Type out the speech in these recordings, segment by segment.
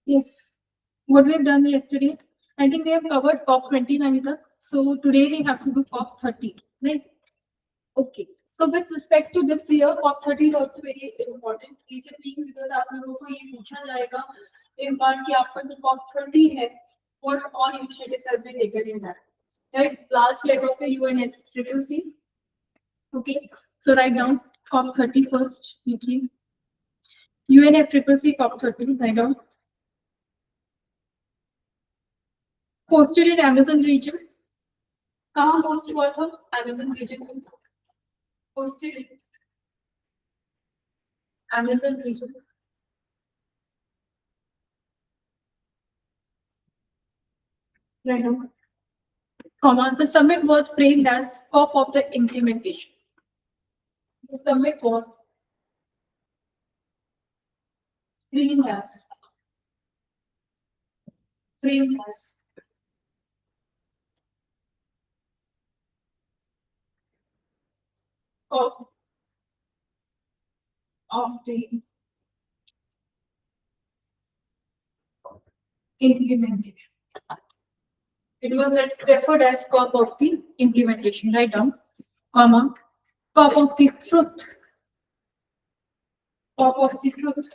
Yes. What we have done yesterday, I think we have covered COP20, Anita. So today we have to do COP30, right? Okay. So with respect to this year, COP30 is also very important. Reason being because आप लोगों को ये पूछा जाएगा एक बार कि आपका जो COP30 है, what all initiatives have been taken in that, right? Last leg of the UNFCCC. Okay. So write down COP30 first. Okay. UNFCCC COP30. Write down. Hosted in Amazon region. कहाँ host हुआ था? Amazon region में. Hosted in Amazon region. Right now. Comma. The summit was framed as COP of the implementation. The summit was framed as COP of the implementation. It was referred as COP of the implementation. Write down, comma, COP of the truth. COP of the truth.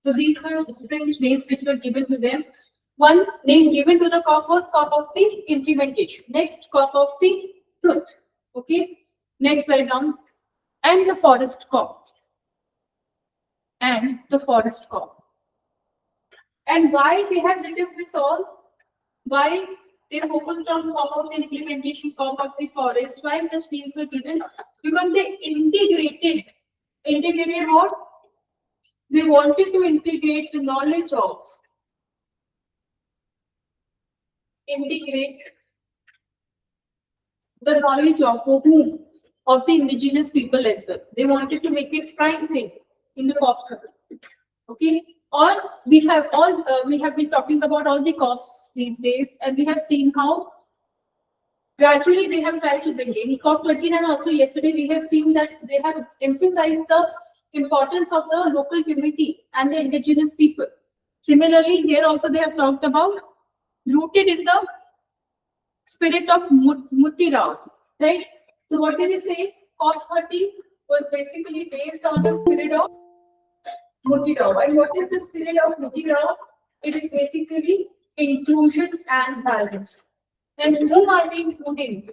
So these were different names which were given to them. One name given to the COP was COP of the implementation. Next, COP of the truth. Okay. Next, write down, and the forest COP. And the forest COP. And why they have written this all? Why they focused on COP of the implementation, COP of the forest? Why such names were given? Because they integrated what? They wanted to integrate the knowledge of, whom? Of the indigenous people as well. They wanted to make it prime thing in the COP30. Okay. Or we have been talking about all the COPs these days, and we have seen how gradually they have tried to bring in COP30, and also yesterday we have seen that they have emphasized the importance of the local community and the indigenous people. Similarly, here also they have talked about rooted in the spirit of Mutirao, right? So what did they say? COP30 was basically based on the spirit of Mutirao. And what is the spirit of Mutirao? It is basically inclusion and balance. And whom are we including?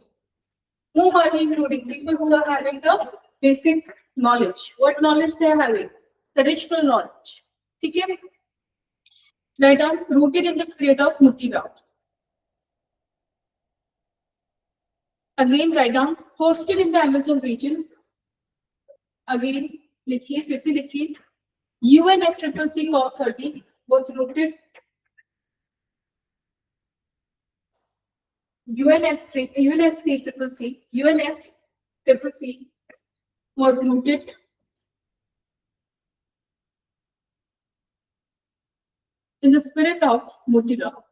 Whom are we including? People who are having the basic knowledge. What knowledge they are having? Traditional knowledge. Okay? Write down, rooted in the spirit of Mutirao. Again, write down, hosted in the Amazon region. Again, लिखिए, फिर से लिखिए. UNFCCC COP30 was rooted. UNFCCC was rooted in the spirit of Mutirao.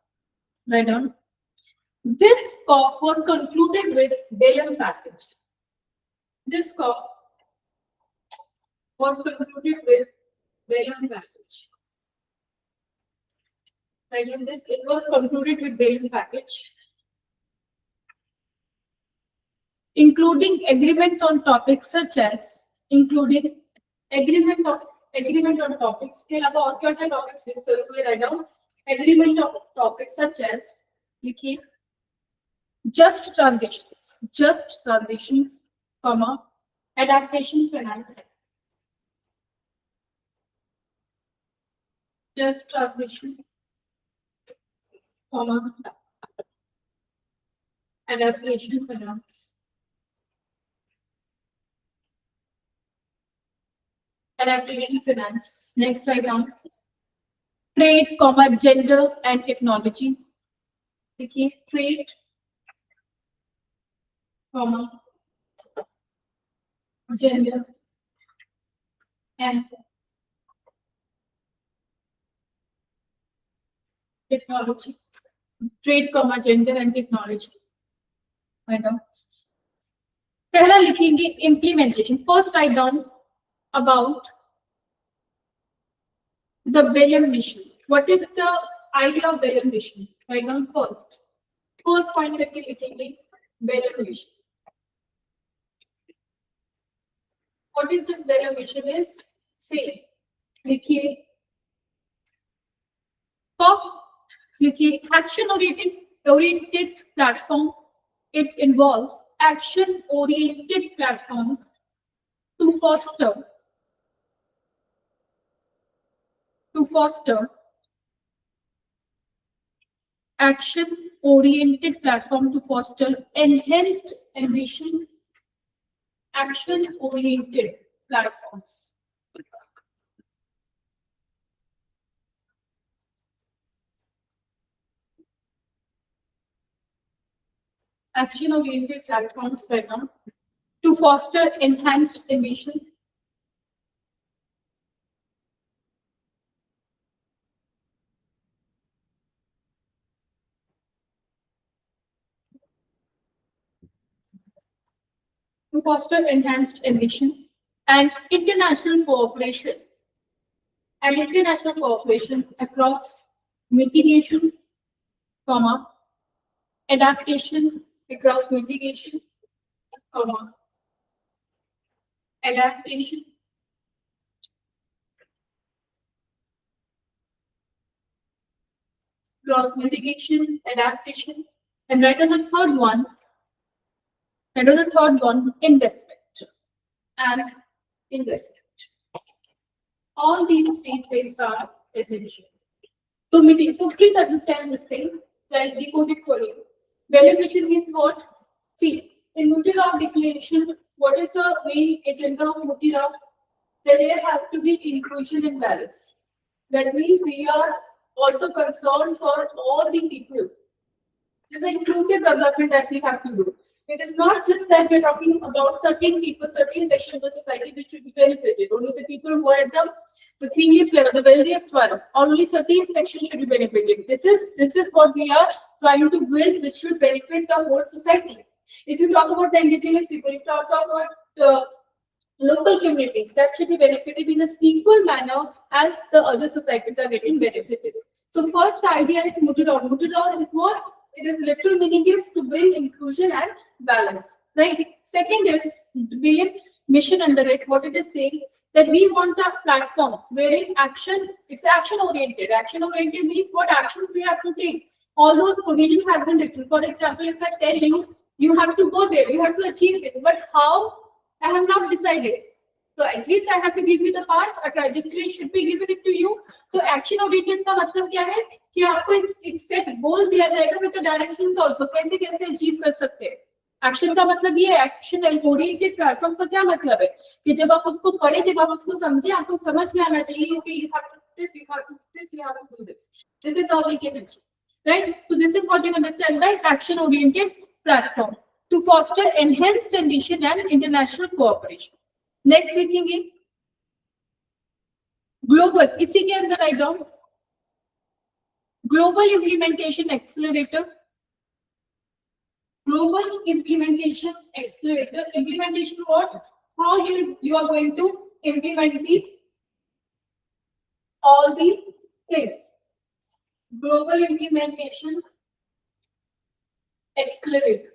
Write down. This COP was concluded with Belem package. This COP was concluded with Belem package. Right in this, it was concluded with Belem package, including agreements on topics such as agreement on topics. के अलावा और क्या-क्या topics discuss हुए? Write down agreement on topics such as लिखिए just transitions, comma, adaptation finance, just transition, comma, adaptation finance, Next, write down trade, comma, gender and technology. Okay, trade, comma, gender and technology. Trade, comma, gender and technology. Write down. पहला लिखेंगे implementation. First write down about the Belem mission. What is the idea of Belem mission? Right now, first point that we're looking at Belem mission. What is the Belem mission? Is say, देखिए, action-oriented platform. It involves action-oriented platforms to foster action-oriented platform to foster enhanced ambition. Action-oriented platforms. Action-oriented platforms right now to foster enhanced ambition. To foster enhanced ambition and international cooperation. And international cooperation across mitigation, adaptation, across mitigation, adaptation, cross mitigation, adaptation, and right on the third one, investment and investment. All these three things are essential. So please understand this thing. I'll decode it for you. Belem mission means what? See, in Mutirao declaration, what is the main agenda of Mutirao? That there has to be inclusion and balance. That means we are also concerned for all the people. There's an inclusive development that we have to do. It is not just that we're talking about certain people, certain sections of society which should be benefited. Only the people who are at the previous level, the wealthiest one, only certain sections should be benefited. This is what we are trying to build, which should benefit the whole society. If you talk about the indigenous people, if you talk about the local communities, that should be benefited in a equal manner as the other societies are getting benefited. So first idea is Mutirao. Mutirao is what? It is literal meaning is to bring inclusion and balance, right? Second is Belem mission under it. What it is saying that we want a platform wherein action, it's action oriented. Action oriented means what actions we have to take. All those provision has been written. For example, if I tell you, you have to go there, you have to achieve it, but how? I have not decided. So at least I have to give you the path, a trajectory should be given it to you. So action oriented का मतलब क्या है कि आपको एक set goal दिया जाएगा with the directions also. कैसे कैसे achieve कर सकते हैं. Action का मतलब ये action oriented platform का क्या मतलब है कि जब आप उसको पढ़े, जब आप उसको समझे, आपको समझ में आना चाहिए कि you have to do this, you have to do this, you have to do this. This is all we can achieve, right? So this is what you understand by action oriented platform to foster enhanced ambition and international cooperation. Next लिखेंगे global, इसी के अंदर write down global implementation accelerator. Global implementation accelerator. Implementation what? How you are going to implement all the things. Global implementation accelerator.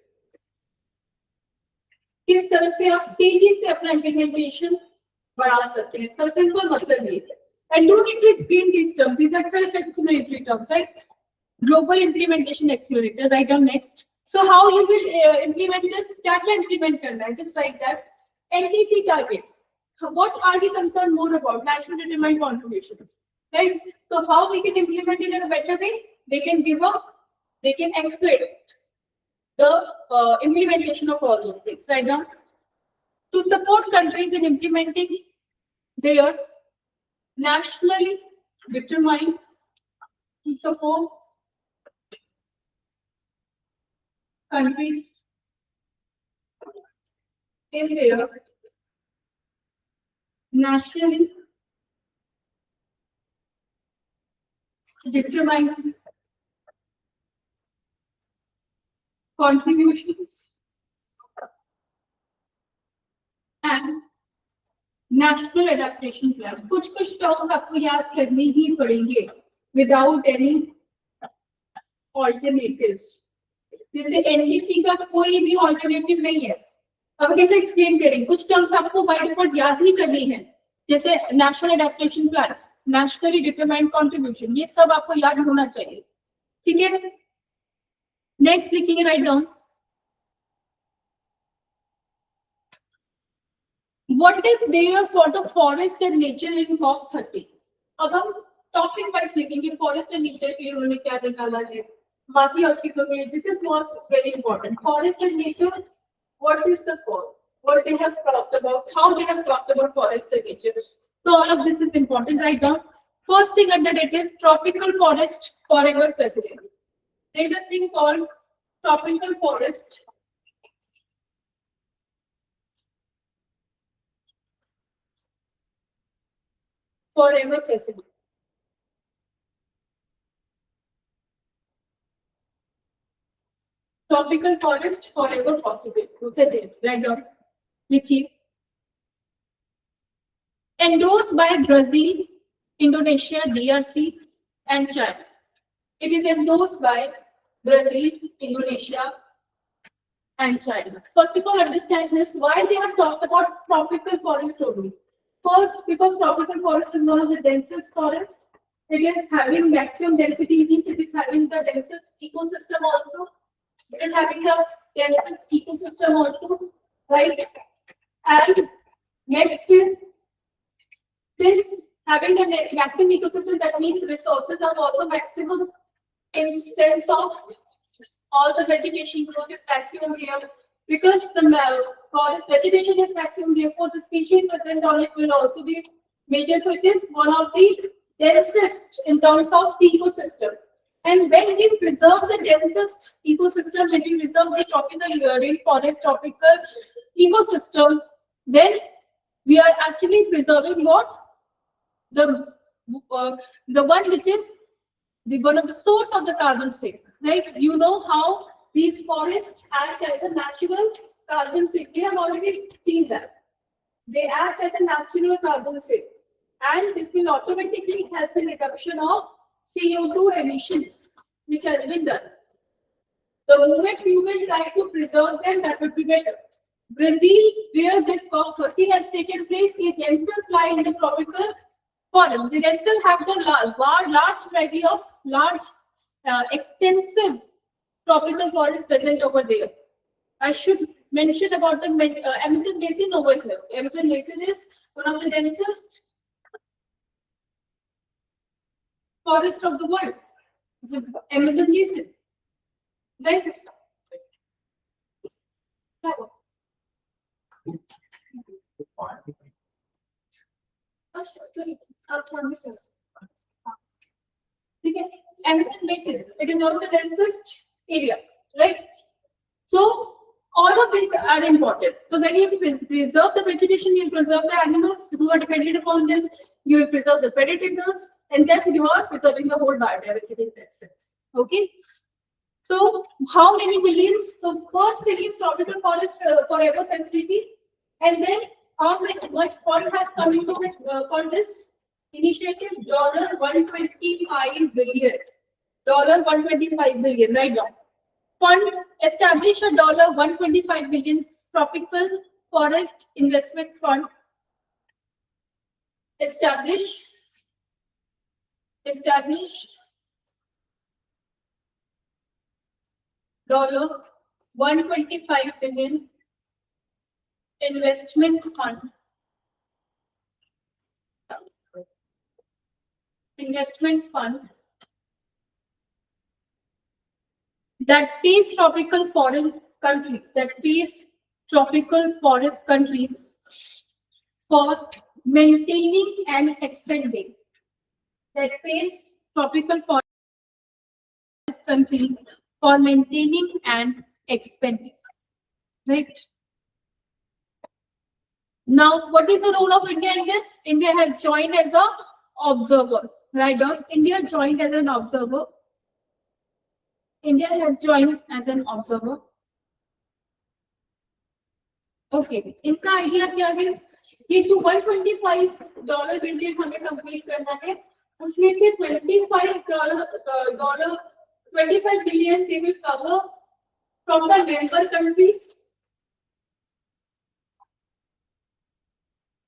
किस तरह से आप तेजी से अपना इम्प्लीमेंटेशन बढ़ा सकते हैं. इसका सिंपल मतलब ये है. And don't need to explain these terms. These are self-explanatory terms, right? Global implementation accelerator. Write down next. So how you will implement this? क्या implement करना है? Just like that. NTC targets. What are we concerned more about? National determined contributions, right? So how we can implement it in a better way? They can accelerate the implementation of all those things. Right now, to support countries in implementing their nationally determined, to support countries in their nationally determined contributions and national adaptation plan, कुछ terms आपको याद करने ही पड़ेंगे without any alternatives. जैसे NDC का कोई भी alternative नहीं है। अब कैसे एक्सप्लेन करें? कुछ टर्म्स आपको बाय डिफॉल्ट याद ही करनी है, जैसे national adaptation plan, nationally determined contribution, ये सब आपको याद होना चाहिए। ठीक है, नेक्स्ट लिखेंगे, write down. What is there for the forest and nature in COP30? अब हम टॉपिक वाइज लिखेंगे, फॉरेस्ट एंड नेचर के लिए उन्होंने क्या निकाला है, बाकी और चीजों के लिए। This is not very important. Forest and nature, what is the core, what they have talked about, how they have talked about forest and nature. So all of this is important. Write down. First thing under it is tropical forest forever facility. There is a thing called tropical forest forever facility. Tropical forest forever possible. Write down. लिखिए. Endorsed by Brazil, Indonesia, DRC, and China. It is endorsed by Brazil, Indonesia, and China. First of all, understand this. Why they have talked about tropical forest only? First, because tropical forest is one of the densest forest. It is having maximum density, means it is having the densest ecosystem also. It is having the densest ecosystem also, right? And next is, since having the maximum ecosystem, that means resources are also maximum in sense of all the vegetation growth is maximum here. Because the forest vegetation is maximum, therefore the species present on it will also be major. So it is one of the densest in terms of the ecosystem. And when we preserve the densest ecosystem, when we preserve the tropical rainforest tropical ecosystem, then we are actually preserving what? The one which is the one of the source of the carbon sink, right? You know how these forests act as a natural carbon sink. We have already seen that. They act as a natural carbon sink. And this will automatically help in reduction of CO2 emissions, which has been done. The moment we will try to preserve them, that would be better. Brazil, where this COP30 has taken place, they themselves lie in the tropical forest. They themselves have the large variety of large, extensive tropical forest present over there. I should mention about the Amazon basin over here. Amazon basin is one of the densest forest of the world. The Amazon basin, right? Amazon basin, it is one of the densest area, right? So all of these are important. So when you preserve the vegetation, you preserve the animals who are dependent upon them, you will preserve the predators, and then you are preserving the whole biodiversity in that sense. Okay. So how many billions? So first thing is tropical forest forever facility, and then how much fund has come into it for this initiative? $125 billion. $125 billion, right now. Fund establish a $125 billion tropical forest investment fund. Establish $125 billion investment fund. Investment fund that pays tropical foreign countries, for maintaining and expanding. That pays tropical forest countries for maintaining and expanding. Right? Now, what is the role of India in this? India has joined as an observer. Right down. India joined as an observer. India has joined as an observer. Okay. इनका idea क्या है? ये जो $125 Indian हमें complete करना है, उसमें से $25 billion they will cover from the member countries,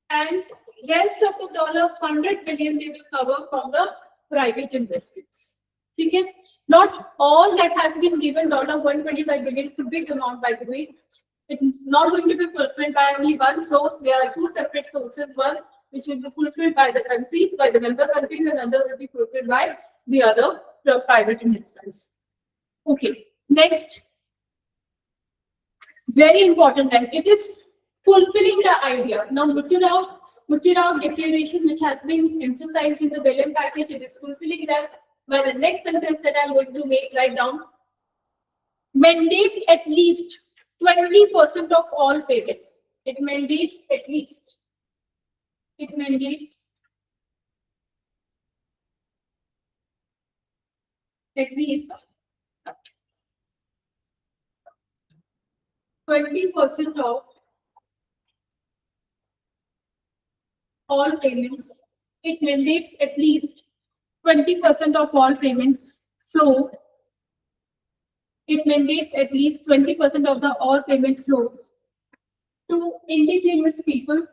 and rest of the $100 billion they will cover from the private investments. Okay, not all that has been given $125 billion is a big amount, by the way. It's not going to be fulfilled by only one source. There are two separate sources. One which will be fulfilled by the countries, by the member countries, and another will be fulfilled by the other private investments. Okay, next, very important, and it is fulfilling the idea. Now, Mutirav declaration, which has been emphasized in the Belém package, it is fulfilling that by the next sentence that I'm going to write down. Mandate at least 20% of all payments. It mandates at least. It mandates at least 20% of all payments. It mandates at least 20% of all payments flow. It mandates at least 20% of the all payment flows to indigenous people,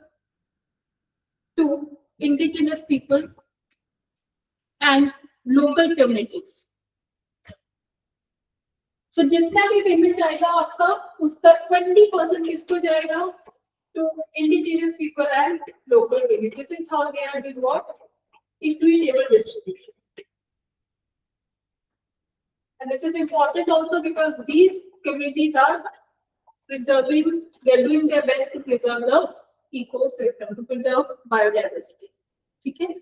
and local communities. So जितना भी payment जाएगा आपका, उसका 20% किसको जाएगा? To indigenous people and local communities. This is how they are doing what? Equitable distribution. And this is important also because these communities are preserving, they are doing their best to preserve the ecosystem, to preserve biodiversity. Okay.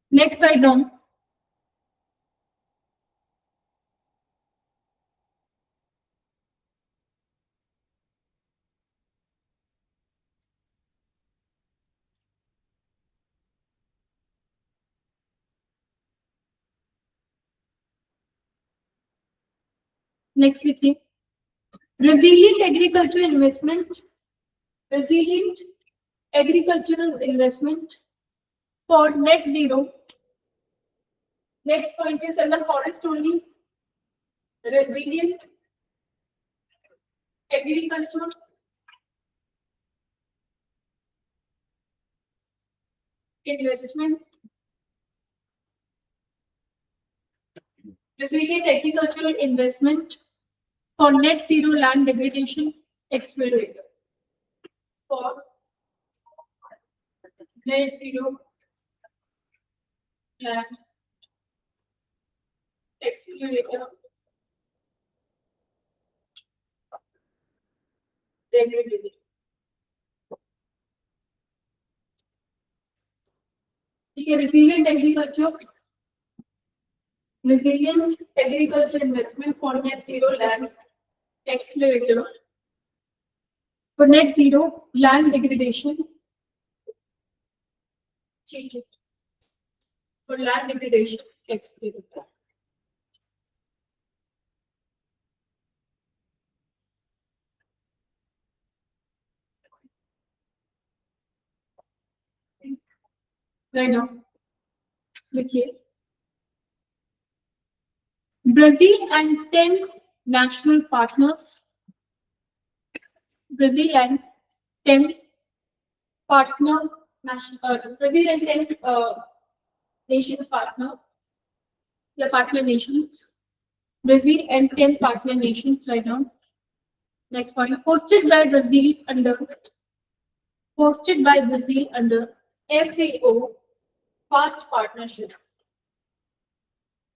Next slide down. Next we see resilient agricultural investment. Resilient agricultural investment for net zero. Next point is in the forest only. Resilient agricultural investment. Resilient agricultural investment for net zero land degradation accelerator. For net zero land accelerator degradation. Okay, resilient agriculture investment for net zero land accelerator. For net zero land degradation. Change it. For land degradation accelerator. Right now, look here. Brazil and 10 national partners. Brazil and 10 partner Brazil and 10 nations partner. The partner nations. Brazil and 10 partner nations right now. Next point. Hosted by Brazil under FAO Fast Partnership.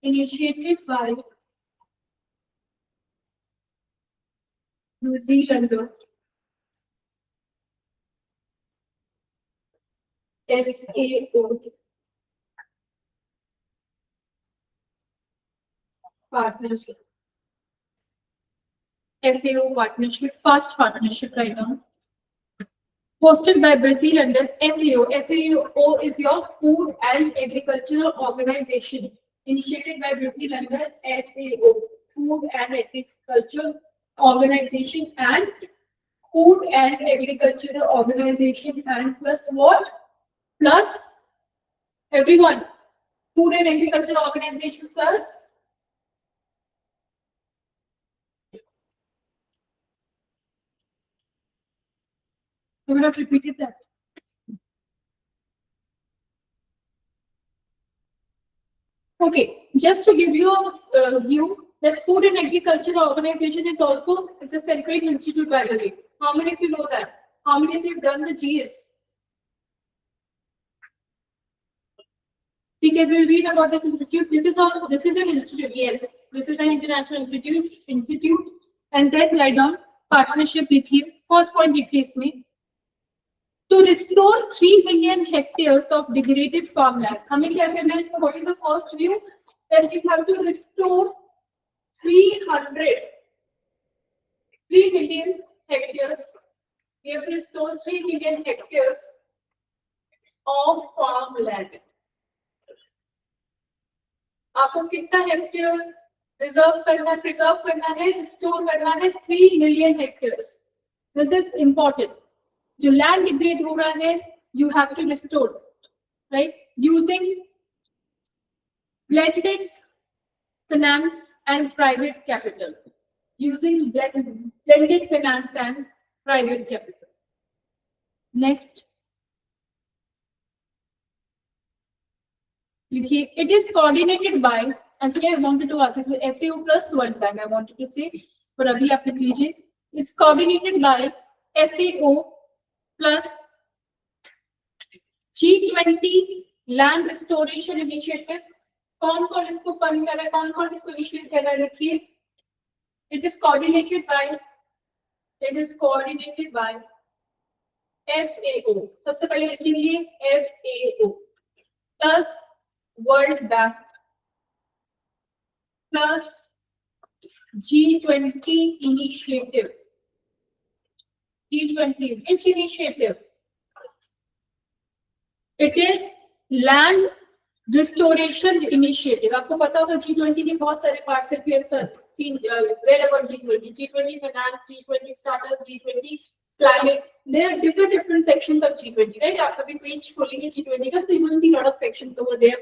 Initiated by New Zealand, FAO partnership. FAO partnership, fast partnership right now. Hosted by Brazil under FAO. FAO is your Food and Agricultural Organization. Initiated by Brazil under FAO, Food and Agricultural Organization, and Food and Agricultural Organization and plus what? Plus everyone. Food and Agricultural Organization plus you would have repeated that. Okay, just to give you a view that Food and Agricultural Organization is also a separate institute, by the way. How many of you know that? How many of you have done the GS? Okay, we'll read about this institute. This is an institute. Yes, this is an international institute. And then write down partnership लिखिए. First point लिखिए इसमें. To restore 3 million hectares of degraded farmland. हमें क्या करना है इसमें? What is the first view? That we have to restore 3 million hectares. We have to restore 3 million hectares of farmland. आपको कितना हेक्टेयर प्रिजर्व करना है, रिस्टोर करना है? 3 million hectares. This is important. जो लैंड डिग्रेड हो रहा है, you have to restore, right? Using blended finance and private capital. Using blended finance and private capital. Next. It is coordinated by, actually I wanted to ask, FAO plus World Bank, I wanted to say, but abhi aap likh lijiye. It's coordinated by FAO plus G20 Land Restoration Initiative. कौन इसको fund कर रहा है, कौन इसको initiate कर रहा है? देखिए, it is coordinated by FAO. सबसे पहले लिखेंगे FAO plus World Bank plus G20 initiative. G20, which initiative? It is Land Restoration Initiative. आपको पता होगा G20 के बहुत सारे पार्ट्स हैं. We have seen read about G20, G20 finance, G20 startup, G20 climate. There are different sections of G20, right? आप कभी page खोलेंगे G20 का, so you will see a lot of sections over there.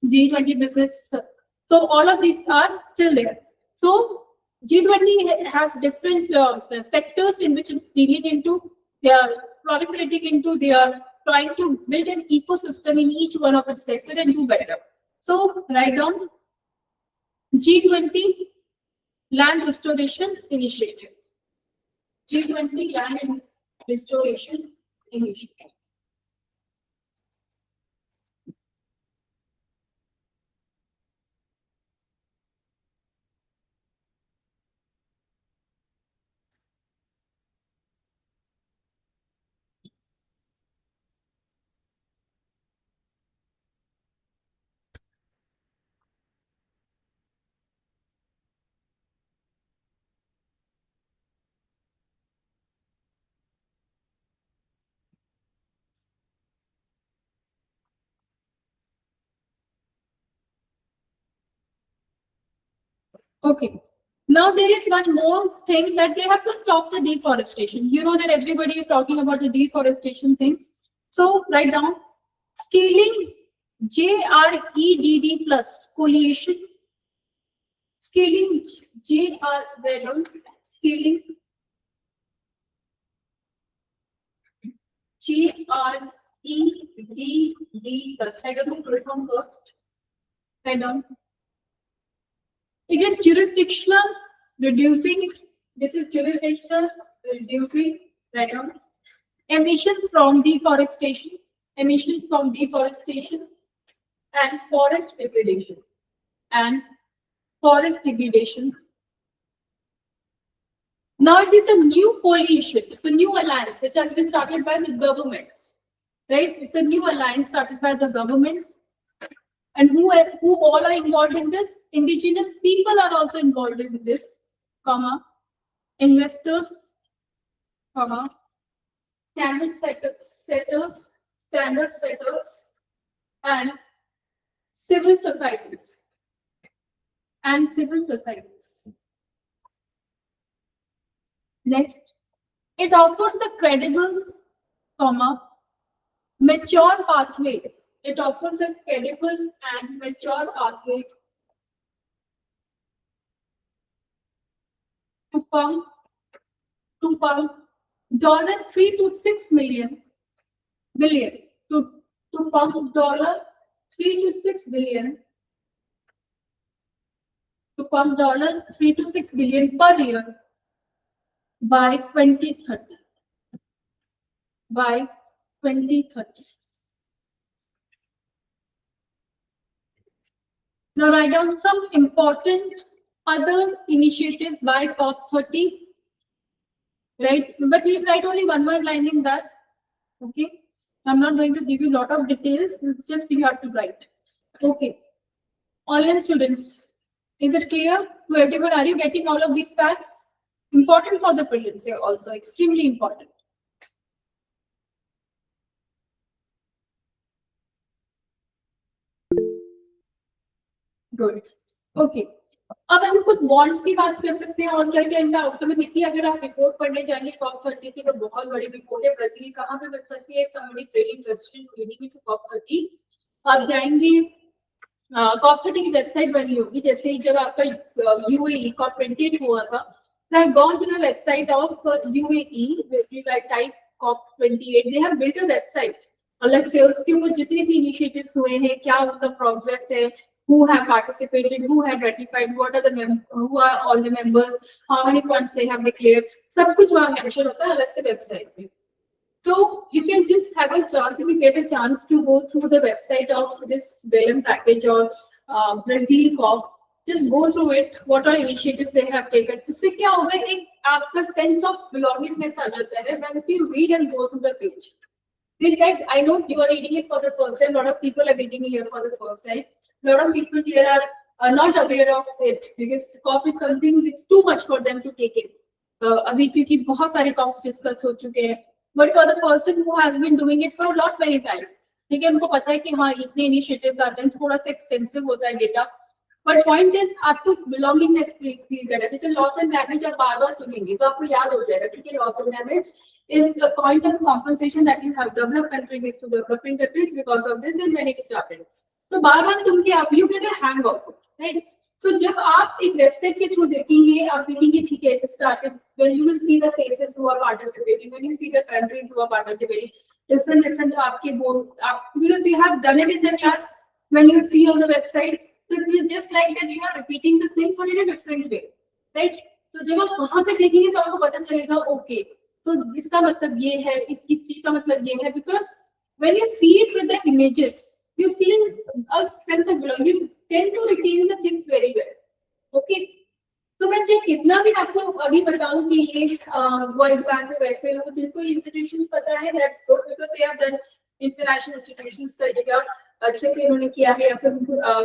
G20 business. So all of these are still there. So G20 has different sectors in which it's dealing into. They are proliferating into. They are trying to build an ecosystem in each one of its sector and do better. So write down G20 Land Restoration Initiative. G20 Land Restoration Initiative. Okay. Now there is one more thing that they have to stop the deforestation. You know that everybody is talking about the deforestation thing. So write down scaling JREDD plus coalition. Scaling scaling JREDD plus. I don't know the reform first. Write down. It is jurisdictional reducing. This is jurisdictional reducing. Write down. Emissions from deforestation. Emissions from deforestation and forest degradation. And forest degradation. Now it is a new coalition. It's a new alliance which has been started by the governments. Right? It's a new alliance started by the governments. And who all are involved in this? Indigenous people are also involved in this, comma, investors, comma, standard setters, and civil societies. Next, It offers a credible, mature pathway. It offers a credible and mature pathway to pump $3 to 6 billion to pump $3 to 6 billion to pump $3 to 6 billion per year by 2030. By 2030. Now write down some important other initiatives by COP30. Right, but we write only one more line in that. Okay, I'm not going to give you a lot of details. It's just you have to write. Okay, online students, is it clear to everyone? Are you getting all of these facts? Important for the prelims here also, extremely important. Good. Okay. अब हम कुछ bonds की बात कर सकते हैं और क्या क्या इनका आउटकम है। देखिए, अगर आप रिपोर्ट पढ़ने जाएंगे COP30 की तो बहुत बड़ी रिपोर्ट है। ब्राजील कहाँ पे मिल सकती है? somebody is really interested in reading it COP30। आप जाएंगे COP30 की वेबसाइट बनी होगी, जैसे ही जब आपका UAE COP28 हुआ था, I have gone to the website of UAE, you type COP28, they have built a website अलग से, उसके ऊपर जितने भी इनिशिएटिव्स हुए हैं, क्या उनका प्रोग्रेस है, who have participated, who have ratified, what are the who are all the members, how many funds they have declared, सब कुछ वहाँ मेंशन होता है अलग से वेबसाइट पे. So you can just have a chance, if you get a chance to go through the website of this Belém package or Brazil COP, just go through it. What are initiatives they have taken? उससे क्या होगा, एक आपका sense of belongingness आ जाता है once you read and go through the page. Like, I know you are reading it for the first time. A lot of people are reading it here for the first time. A lot of people here are not aware of it because COP is something that's too much for them to take in. अभी क्योंकि बहुत सारे COPs discuss हो चुके हैं. But for the person who has been doing it for a lot many times, ठीक है, उनको पता है कि हाँ इतने initiatives आते हैं, थोड़ा सा extensive होता है data. But point is आपको belongingness feel करना है. जैसे loss and damage आप बार-बार सुनेंगे तो आपको याद हो जाएगा, ठीक है, loss and damage is the point of compensation that you have developed country gives to developing countries because of this and when it started. तो बार-बार सुन के आप you get a hang of it, right? So जब आप एक website के through देखेंगे, आप देखेंगे ठीक है, it started when you will see the faces who are participating, when you see the countries who are participating, different आपके बोल आप because you have done it in the class, when you see on the website, so it is just like that you are repeating the things but in a different way, right? तो जब आप वहाँ पे देखेंगे तो आपको पता चलेगा okay, तो इसका मतलब ये है, इस चीज का मतलब ये है, because when you see it with the images, you feel a sense of belonging. You tend to retain the things very well. Okay. तो मैं चाहे कितना भी आपको अभी बताऊं कि ये वर्ल्ड बैंक में वैसे लोग जिनको इंस्टीट्यूशंस पता है, that's good because they have done international institutions का अच्छे से उन्होंने किया है, या फिर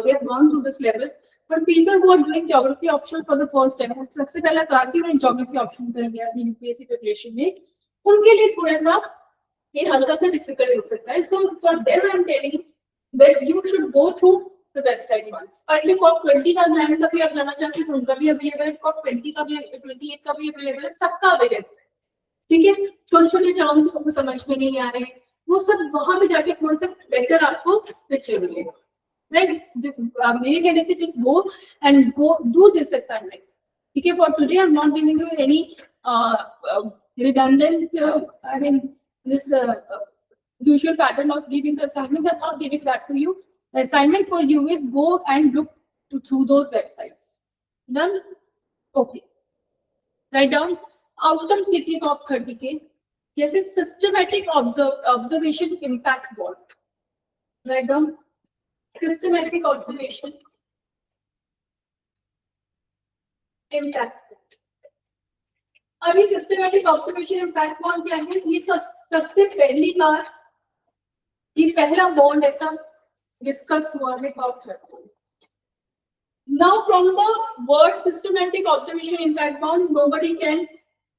they have gone through this level. But people who are doing geography option for the first time, सबसे पहला क्लास ही उन्होंने geography option कर लिया अपनी UPSC preparation में, उनके लिए थोड़ा सा ये हल्का सा difficult हो सकता है. So for them I'm telling that you should go through the website once. और ऐसे COP20 का ज्ञान का भी आप जाना चाहते हैं तो उनका भी अवेलेबल है, COP20 का भी 28 का भी अवेलेबल है, सबका अवेलेबल है, ठीक है. छोटे-छोटे टर्म्स आपको समझ में नहीं आ रहे, वो सब वहां पे जाके कौन सा बेटर आपको पिक्चर मिलेगा, राइट? मेरे कहने से just go and go do this assignment, ठीक है. For today I'm not giving you any redundant I mean this usual pattern of giving the assignments. I'm not giving that to you. The assignment for you is go and look through those websites. Done? Okay. Write down outcomes लिखिए COP30 के, जैसे systematic observation impact bond. Write down systematic observation impact. अभी systematic observation impact bond क्या है? ये सबसे पहली बार ये पहला बॉन्ड ऐसा डिस्कस हुआ है COP30. Now from the word systematic observation impact bond, nobody can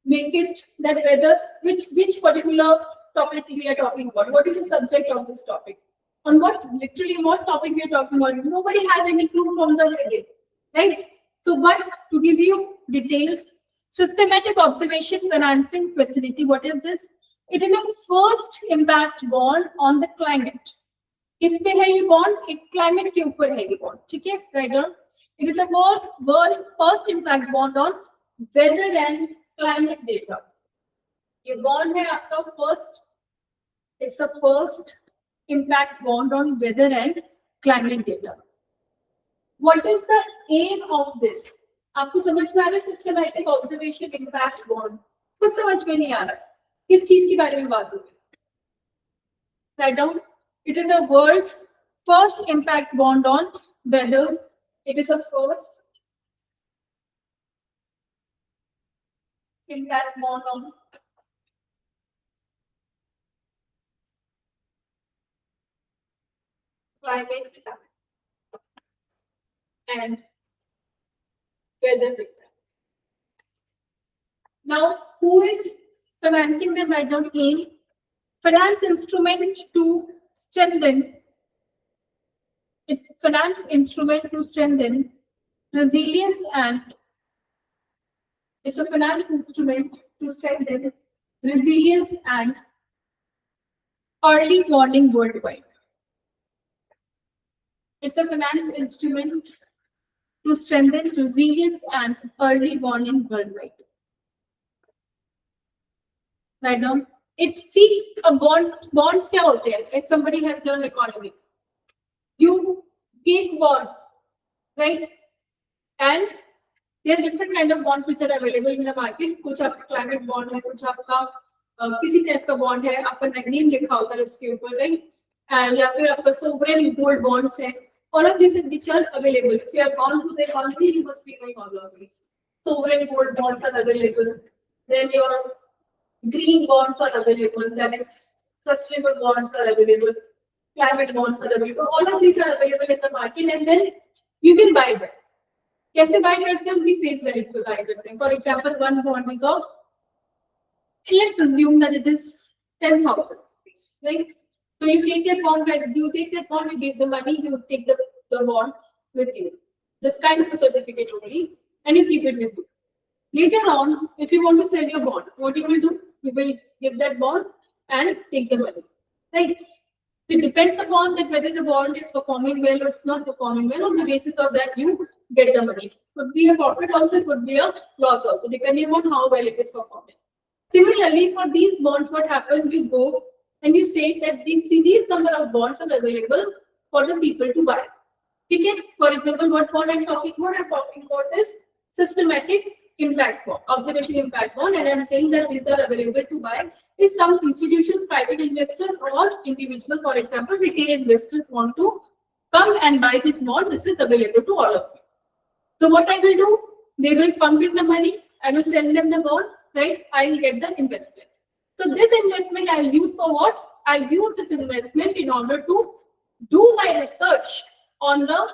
make it that whether which particular topic we are talking about. What is the subject of this topic? On what topic we are talking about? Nobody has any clue from the heading, right? So, but to give you details, Systematic observation financing facility. What is this? It is the first impact bond on the climate. किस पे है ये bond? एक climate के ऊपर है ये bond. ठीक है? Right on. It is the world's first impact bond on weather and climate data. ये bond है आपका first. It's the first impact bond on weather and climate data. What is the aim of this? आपको समझ में आ रहा है? Systematic observation impact bond कुछ समझ में नहीं आ रहा किस चीज के बारे में बात हो रही है? Write down. It is the world's first impact bond on weather. It is the first impact bond on climate and weather data. Now, who is financing them? Right now, aim finance instrument to strengthen. It's finance instrument to strengthen resilience and it's a finance instrument to strengthen resilience and early warning worldwide. It's a finance instrument to strengthen resilience and early warning worldwide. Right now, it seeks a bond. Bonds क्या होते हैं? If somebody has learned economy, you take bond, right? And there are different kind of bonds which are available in the market. कुछ आपका climate bond है, कुछ आपका किसी type का bond है, आपका name लिखा होता है उसके ऊपर, right? या फिर आपका sovereign gold bonds है. All of these which are available. If you have gone through the economy, you must be knowing all of these. Sovereign gold bonds are available. Then your green bonds are available. Then sustainable bonds are available. Climate bonds are available. All of these are available in the market, and then you can buy them. कैसे buy करते हैं? We face value पे buy करते हैं. For example, one bond is of, let's assume that it is 10,000 rupees, right? So you take that bond, you take that bond, you give the money, you take the bond with you. That's kind of a certificate only, and you keep it with you. Later on, if you want to sell your bond, what you will do? You will give that bond and take the money. Right? It depends upon that whether the bond is performing well or it's not performing well. On the basis of that, you get the money. Could be a profit also, could be a loss also, depending on how well it is performing. Similarly, for these bonds, what happens? You go and you say that these number of bonds are available for the people to buy. Okay? For example, what bond I'm talking about? I'm talking about this systematic impact bond, observation impact bond, and I'm saying that these are available to buy. If some institutions, private investors, or individuals, for example, retail investors want to come and buy this bond, this is available to all of you. So what I will do? They will pump in the money. I will send them the bond. Right? I will get the investment. So this investment I'll use for what? I'll use this investment in order to do my research on the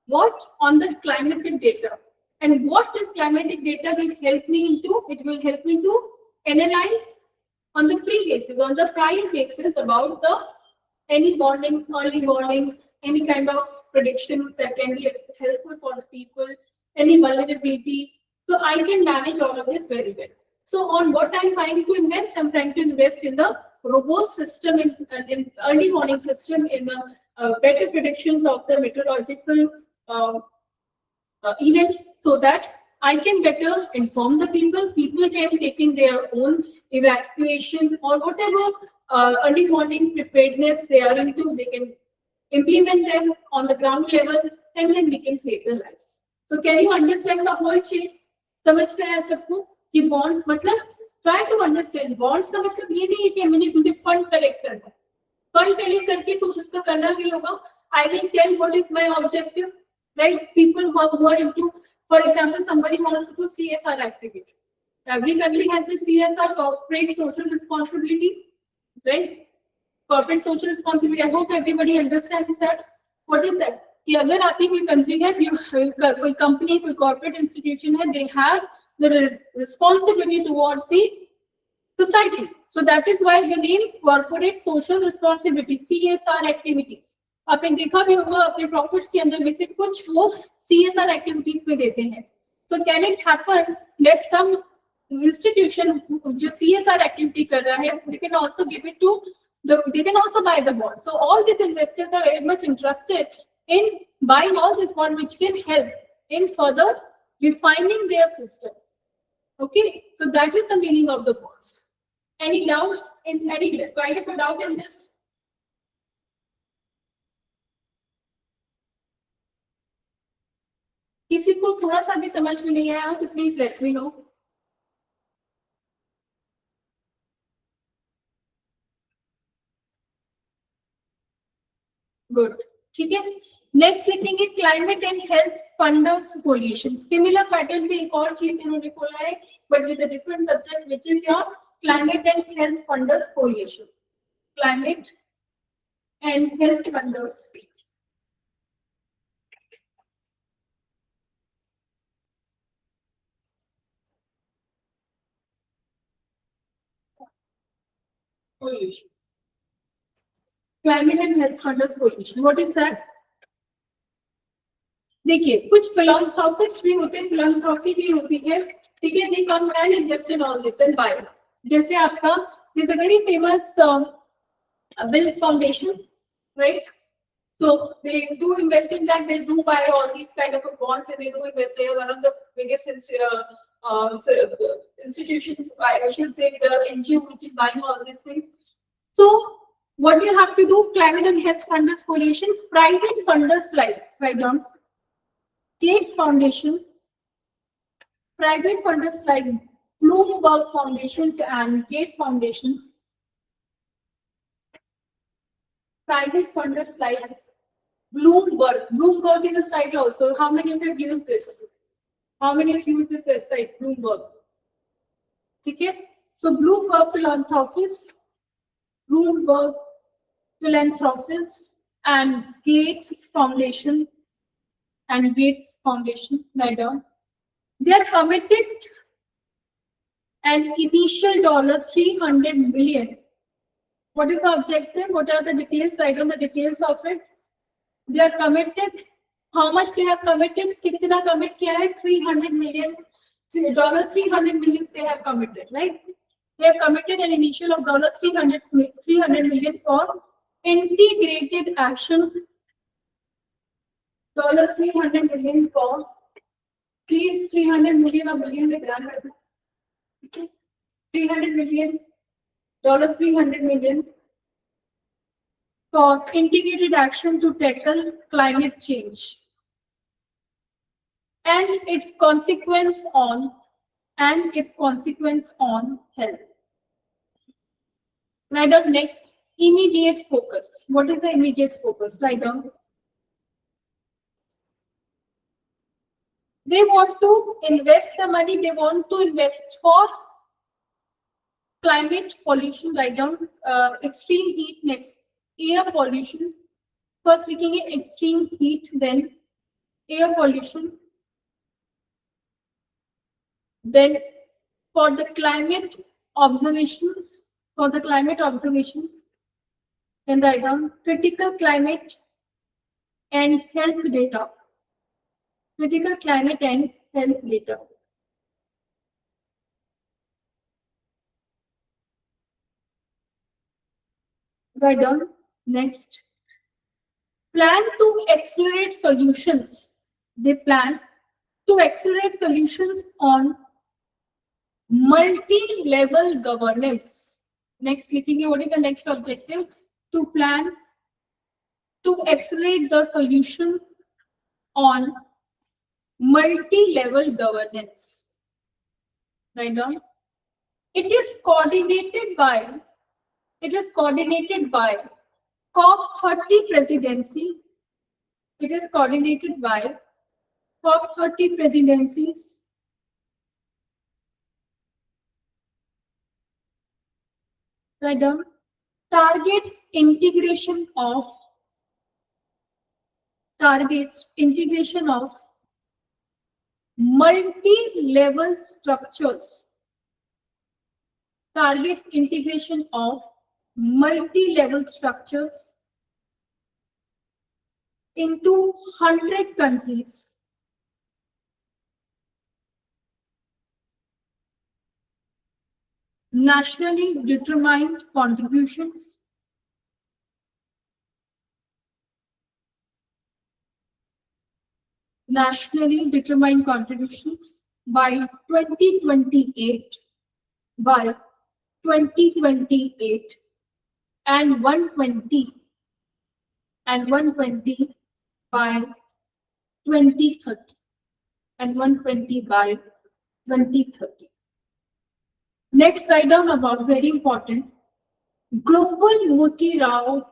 what? On the climatic data. And what this climatic data will help me into? It will help me to analyze on the pre-basis, on the prior basis about the any warnings, early warnings, any kind of predictions that can be helpful for the people, any vulnerability. So I can manage all of this very well. So on what I'm trying to invest, I'm trying to invest in the robust system, in early warning system, in better predictions of the meteorological events, so that I can better inform the people. People can taking their own evacuation or whatever early warning preparedness they are into. They can implement them on the ground level, and then we can save their lives. So can you understand the whole chain? समझ में आया सबको कि bonds मतलब try to understand bonds का मतलब ये नहीं है कि मुझे कुछ fund collect करना है. Fund collect करके कुछ उसका करना भी होगा. I will tell what is my objective, right? People who are into, for example, somebody wants to do CSR activity. Every country has a CSR, corporate social responsibility, right? Corporate social responsibility. I hope everybody understands that. What is that? कि अगर आपकी कोई country है, कोई company, कोई corporate institution है, they have the responsibility towards the society. So that is why the name corporate social responsibility, CSR activities. आपने देखा भी होगा अपने प्रॉफिट्स के अंदर बेसिक कुछ वो CSR activities में देते हैं. So can it happen that some institution जो CSR activity कर रहा है, they can also give it to they can also buy the bond. So all these investors are very much interested in buying all this bond, which can help in further refining their system. Okay, so that is the meaning of the bonds. Any doubts in any kind of a doubt in this? किसी को थोड़ा सा भी समझ में नहीं आया तो please let me know. Good, ठीक है. नेक्स्ट लिखेंगे climate and health funders coalition. Similar pattern में एक और चीज इन्होंने बोला है, but with a different subject, which is your climate and health funders coalition. Climate and health funders. Coalition. Climate and health funders coalition. What is that? देखिए, कुछ philanthropists भी होते हैं, philanthropy भी होती है, ठीक है. They come and invest in all this and buy. जैसे आपका there's a very famous Bill's Foundation, right? So they do invest in that. They do buy all these kind of bonds, and they do invest. They are one of the biggest institutions. I should say the NGO which is buying all these things. So what do you have to do? Climate and health funders coalition. Private funders like, write down, Gates Foundation. Private funders like Bloomberg Foundations and Gates Foundations. Private funders like Bloomberg. Bloomberg is a site also. How many of you have used this? How many of you use this site, Bloomberg? Okay. So Bloomberg Philanthropists, Bloomberg Philanthropists, and Gates Foundation, Noida. They are committed an initial $300 million. What is the objective? What are the details? Write down the details of it. They are committed. How much they have committed? कितना commit किया है? $300 million. $300 million they have committed, right? They have committed an initial of $300 million for integrated action. $300 million for, please, 300 million or billion में ध्यान रखना. Okay, 300 million, $300 million for integrated action to tackle climate change and its consequence on health. Write down next, immediate focus. What is the immediate focus? Write down. They want to invest the money. They want to invest for climate pollution. Write down extreme heat. Next, air pollution. First looking at extreme heat, then air pollution. Then for the climate observations, then write down critical climate and health data. Critical climate and health data. Write down next. Plan to accelerate solutions. They plan to accelerate solutions on multi-level governance. Next, looking at what is the next objective? To plan to accelerate the solution on multi-level governance. Write down. It is coordinated by COP30 presidency. It is coordinated by COP30 presidencies. Write down. Targets integration of multi-level structures. Targets integration of multi-level structures into 100 countries. nationally determined contributions, nationally determined contributions by 2028, by 2028, and 120 by 2030, and 120 by 2030. Next, write down about very important global multi-round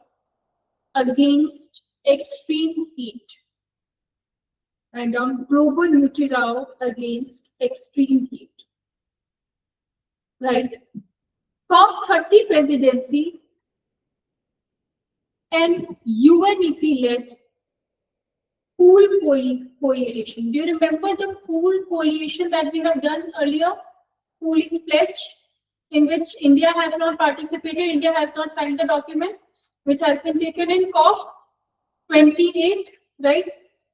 against extreme heat. And on global multi-round against extreme heat. Right. COP30 presidency and UNEP-led pool coalition. Do you remember the pool coalition that we have done earlier? Pooling pledge, in which India has not participated, India has not signed the document, which has been taken in COP28, right?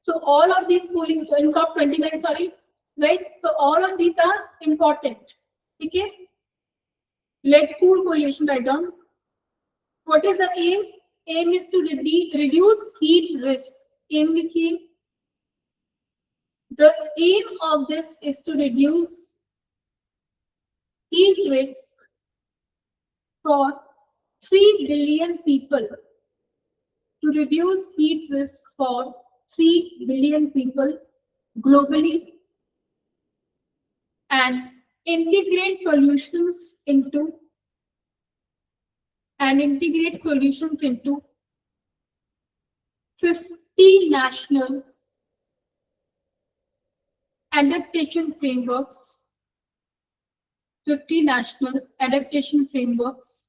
So all of these pooling, so in COP29, sorry, right? So all of these are important. Okay? Let pool coalition write down. What is the aim? Aim is to reduce heat risk. Aim likhiye. The aim of this is to reduce heat risk for 3 billion people. To reduce heat risk for 3 billion people globally and integrate solutions into 50 national adaptation frameworks, 50 national adaptation frameworks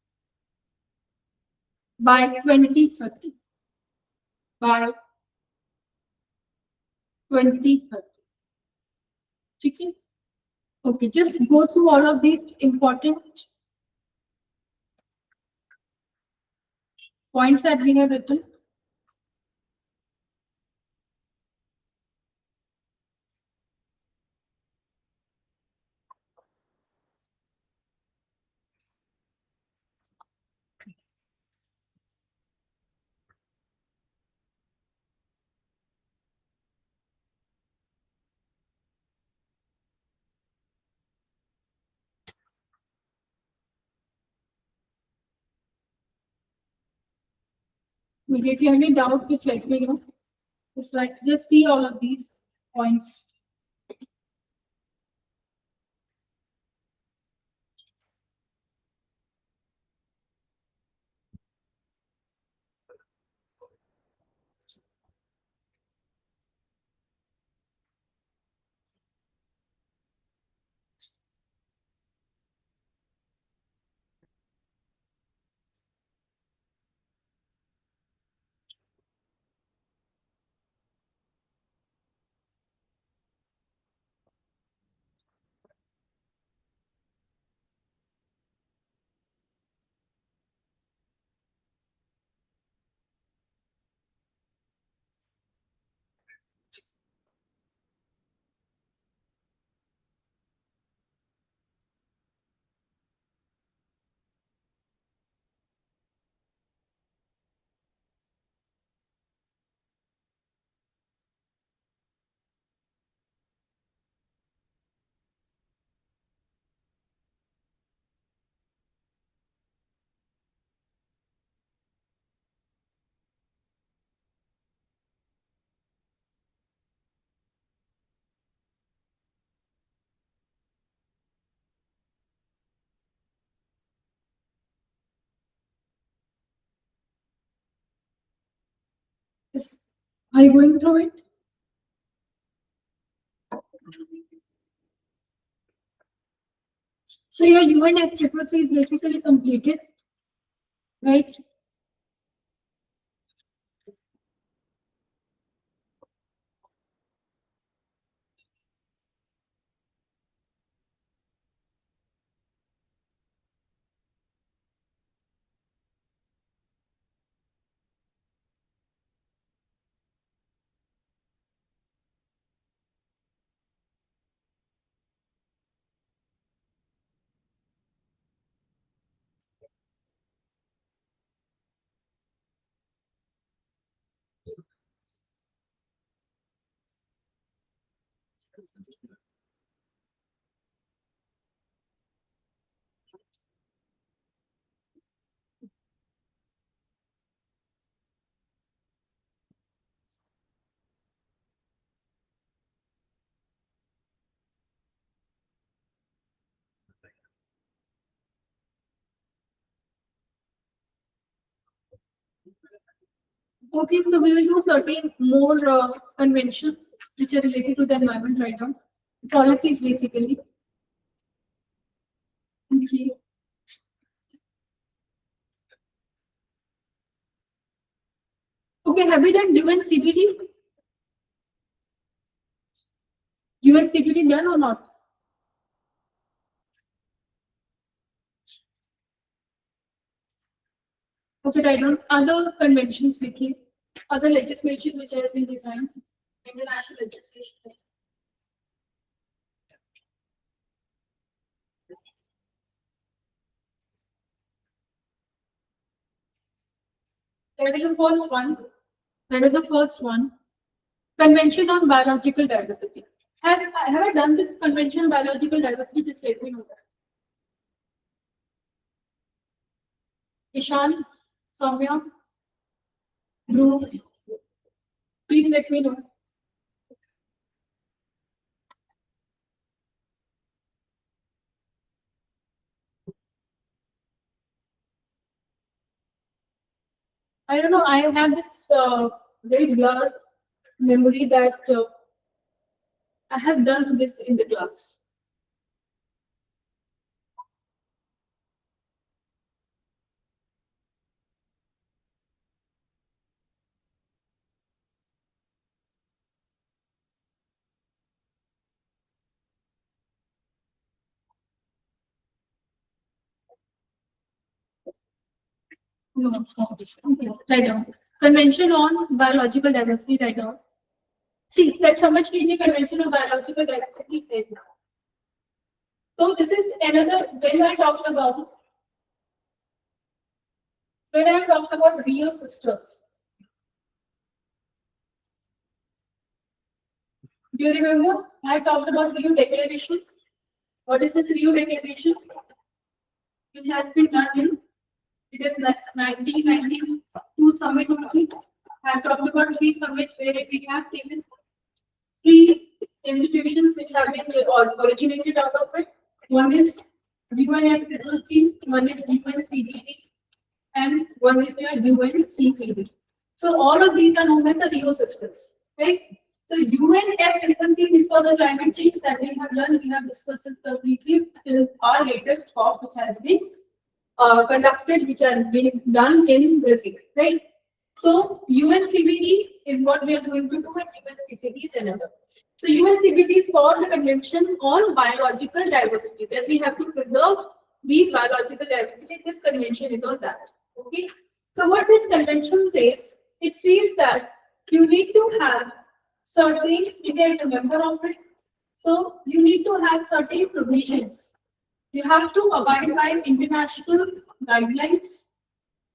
by 2030. By 2030. Okay? Okay, just go through all of these important points that we have written. If you have any doubt, just let me know. Just see all of these points. Yes. Are you going through it? So your UNFCCC is basically completed, right? Okay, so we will do certain more conventions which are related to the environment right now. Policies basically. Okay. Okay, have we done UNCBD? UNCBD done or not? Okay, I don't. Other conventions with you, other legislation which has been designed, international legislation. That is the first one. That is the first one. Convention on Biological Diversity. Have I done this convention on biological diversity? Just let me know that. Ishan, Soumya, Dhruv, please let me know. I don't know. I have this very blurred memory that I have done this in the class. No, okay, write down. Convention on Biological Diversity, write down. See, let's समझ लीजिए Convention on Biological Diversity है. So this is another, when I talked about Rio Sisters. Do you remember? I talked about Rio Declaration. What is this Rio Declaration? Which has been done in, it is 1992 summit only. I talked about 3 summits where we have taken 3 institutions which have been originated out of it. One is UNFCCC, one is UNCBD, and one is the UNCCD. So all of these are known as the Rio Sisters, right? So UNFCCC is for the climate change that we have learned. We have discussed it completely till our latest talk, which has been conducted, which has been done in Brazil, right? So UNCBD is what we are going to do, and UNCCD is another. So UNCBD is for the Convention on Biological Diversity, that we have to preserve the biological diversity. This convention is on that. Okay. So what this convention says, it says that you need to have certain, India is a member of it, so you need to have certain provisions. You have to abide by international guidelines,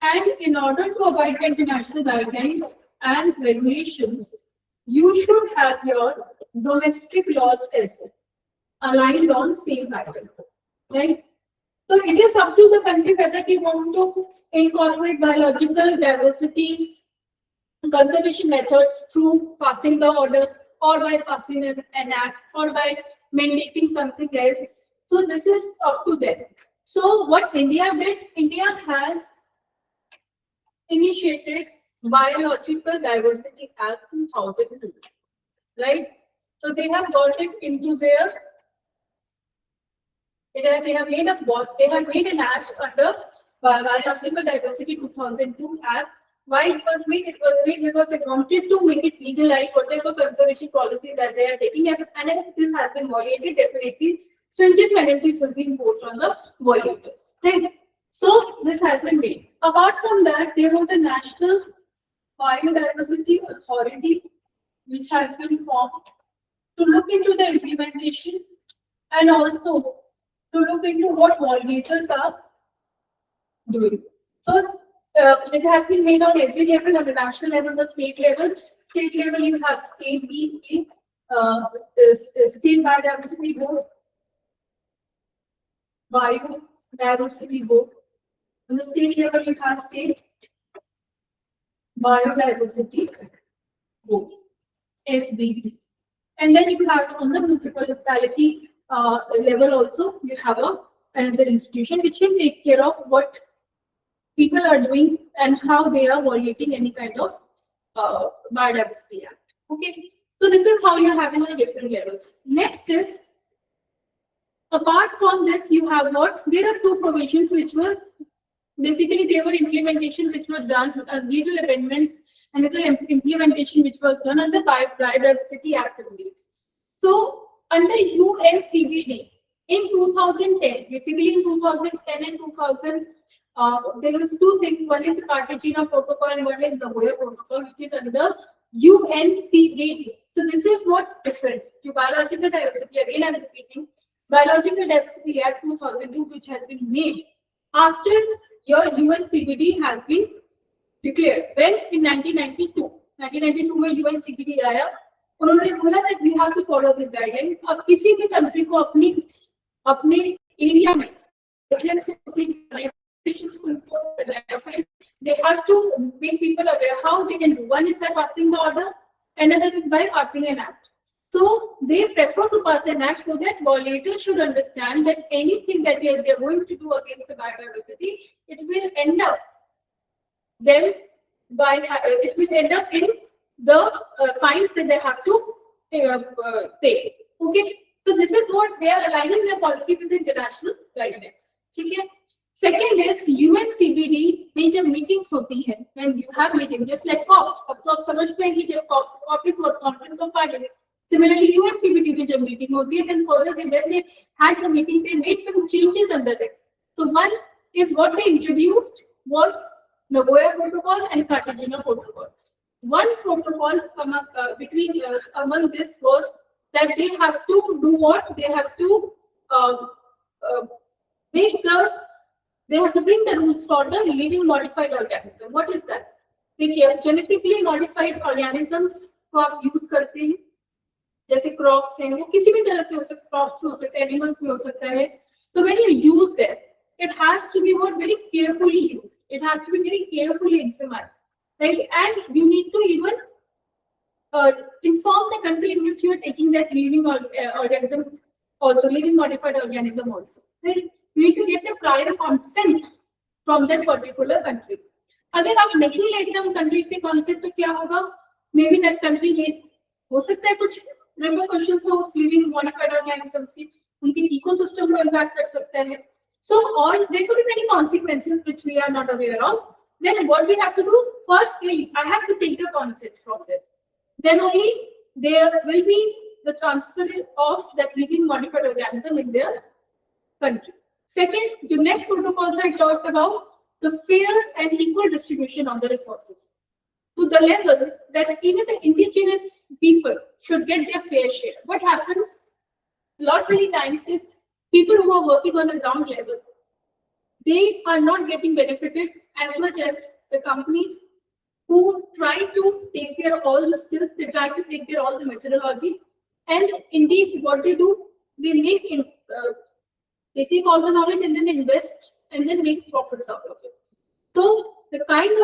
and in order to abide by international guidelines and regulations, you should have your domestic laws as well, aligned on same pattern, right? So it is up to the country whether they want to incorporate biological diversity conservation methods through passing the order, or by passing an act, or by mandating something else. So this is up to them. So what India did, India has initiated Biological Diversity Act 2002, right? So they have got it into their, they have made an act under Biological Diversity 2002 Act. Why it was made? It was made because they wanted to make it legalize whatever conservation policy that they are taking, and if this has been violated, definitely stringent penalties will be imposed on the violators. Right? So this has been made. Apart from that, there was a National Biodiversity Authority which has been formed to look into the implementation and also to look into what violators are doing. So it has been made on every level, on the national level, the state level. State level, you have state BA, state biodiversity board, biodiversity board. On the state level, you have state biodiversity board, SBD. And then you have on the municipality level also, you have another institution which can take care of what people are doing and how they are violating any kind of biodiversity act. Okay, so this is how you're having on different levels. Next is, apart from this, you have what? There are two provisions which were basically they were implementation which were done, legal amendments and little implementation which was done under Biodiversity Act only. So under UNCBD in 2010, basically in 2010 and 2000, there was two things. One is the Cartagena Protocol and one is the Noida Protocol, which is under UNCBD. So this is what different to biological diversity. Again, I'm repeating, Biological Diversity Act 2002, which has been made after your UNCBD has been declared. When in 1992 में UNCBD आया, उन्होंने बोला that we have to follow this guideline. अब किसी भी country को अपने area में they have to make people aware how they can do. One is by passing the order, another is by passing an act. So they prefer to pass an act so that violators should understand that anything that they are going to do against the biodiversity, it will end up in the fines that they have to pay. Okay, so this is what they are aligning their policy with the international guidelines. Okay. Second is UNCBD में जब meetings होती हैं, when you have meetings, just like COPs, अब तो आप समझते हैं कि जब COP is what Conference of Parties. Similarly, UNCBD में जब meeting होती है, then further when they had the meeting, they made some changes under it. So one is what they introduced was Nagoya Protocol and Cartagena Protocol. One protocol among this was that they have to do what? They have to bring the rules for the living modified organism. What is that? देखिए, genetically modified organisms को आप use करते हैं, जैसे crops हैं, वो किसी भी तरह से हो सकता है, crops में हो सकता है, animals में हो सकता है. So when you use them, it has to be very carefully used. It has to be very carefully examined, right? And you need to even inform the country in which you are taking that living organism, also living modified organism also, right? You need to get the prior consent from that particular country. अगर आप नहीं लेते हैं country से consent तो क्या होगा? Maybe that country में हो सकता है कुछ repercussions हो living modified organisms की, उनके ecosystem को impact कर सकता है. So all there could be many consequences which we are not aware of. Then what we have to do? First, I have to take the consent from them. Then only there will be the transfer of that living modified organism in their country. Second, the next protocol I talked about the fair and equal distribution of the resources to the level that even the indigenous people should get their fair share. What happens? Many times is people who are working on the ground level, they are not getting benefited as much as the companies who try to take care of all the skills, they try to take care of all the methodologies, and indeed what they do, they they take all the knowledge and then invest and then make profits out of it. So the kind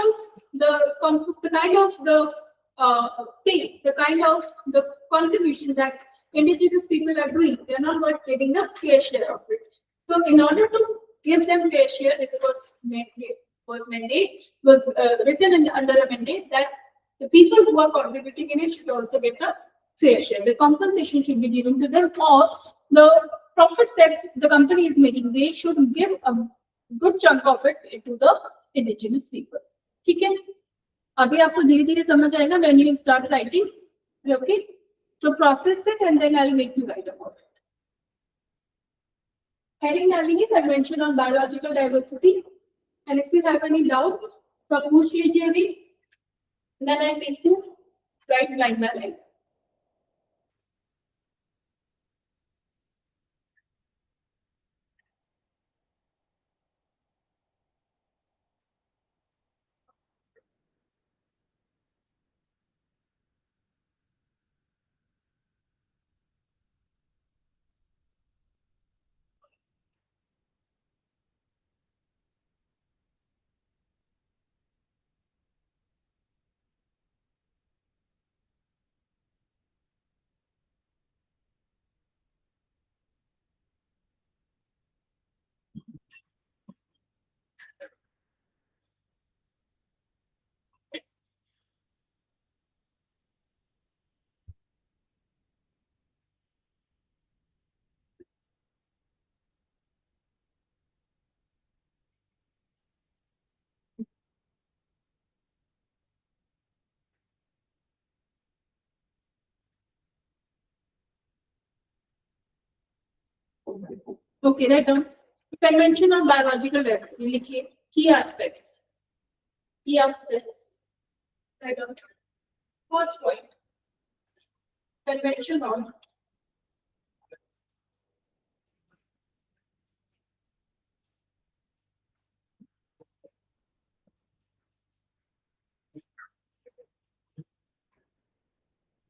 of the contribution that indigenous people are doing, they are not getting the fair share of it. So in order to give them fair share, this was written under a mandate that the people who are contributing in it should also get a fair share. The compensation should be given to them, or the profits that the company is making, they should give a good chunk of it to the indigenous people. ठीक है? अभी आपको धीरे-धीरे समझ आएगा when you start writing. Okay? So process it and then I'll make you write about it. Heading डालेंगे Convention on Biological Diversity. And if you have any doubt, तो पूछ लीजिए अभी. Then I'll make you write line by line. Okay, write down. Convention on biological diversity. लिखिए key aspects. Key aspects. Write down. First point. Convention on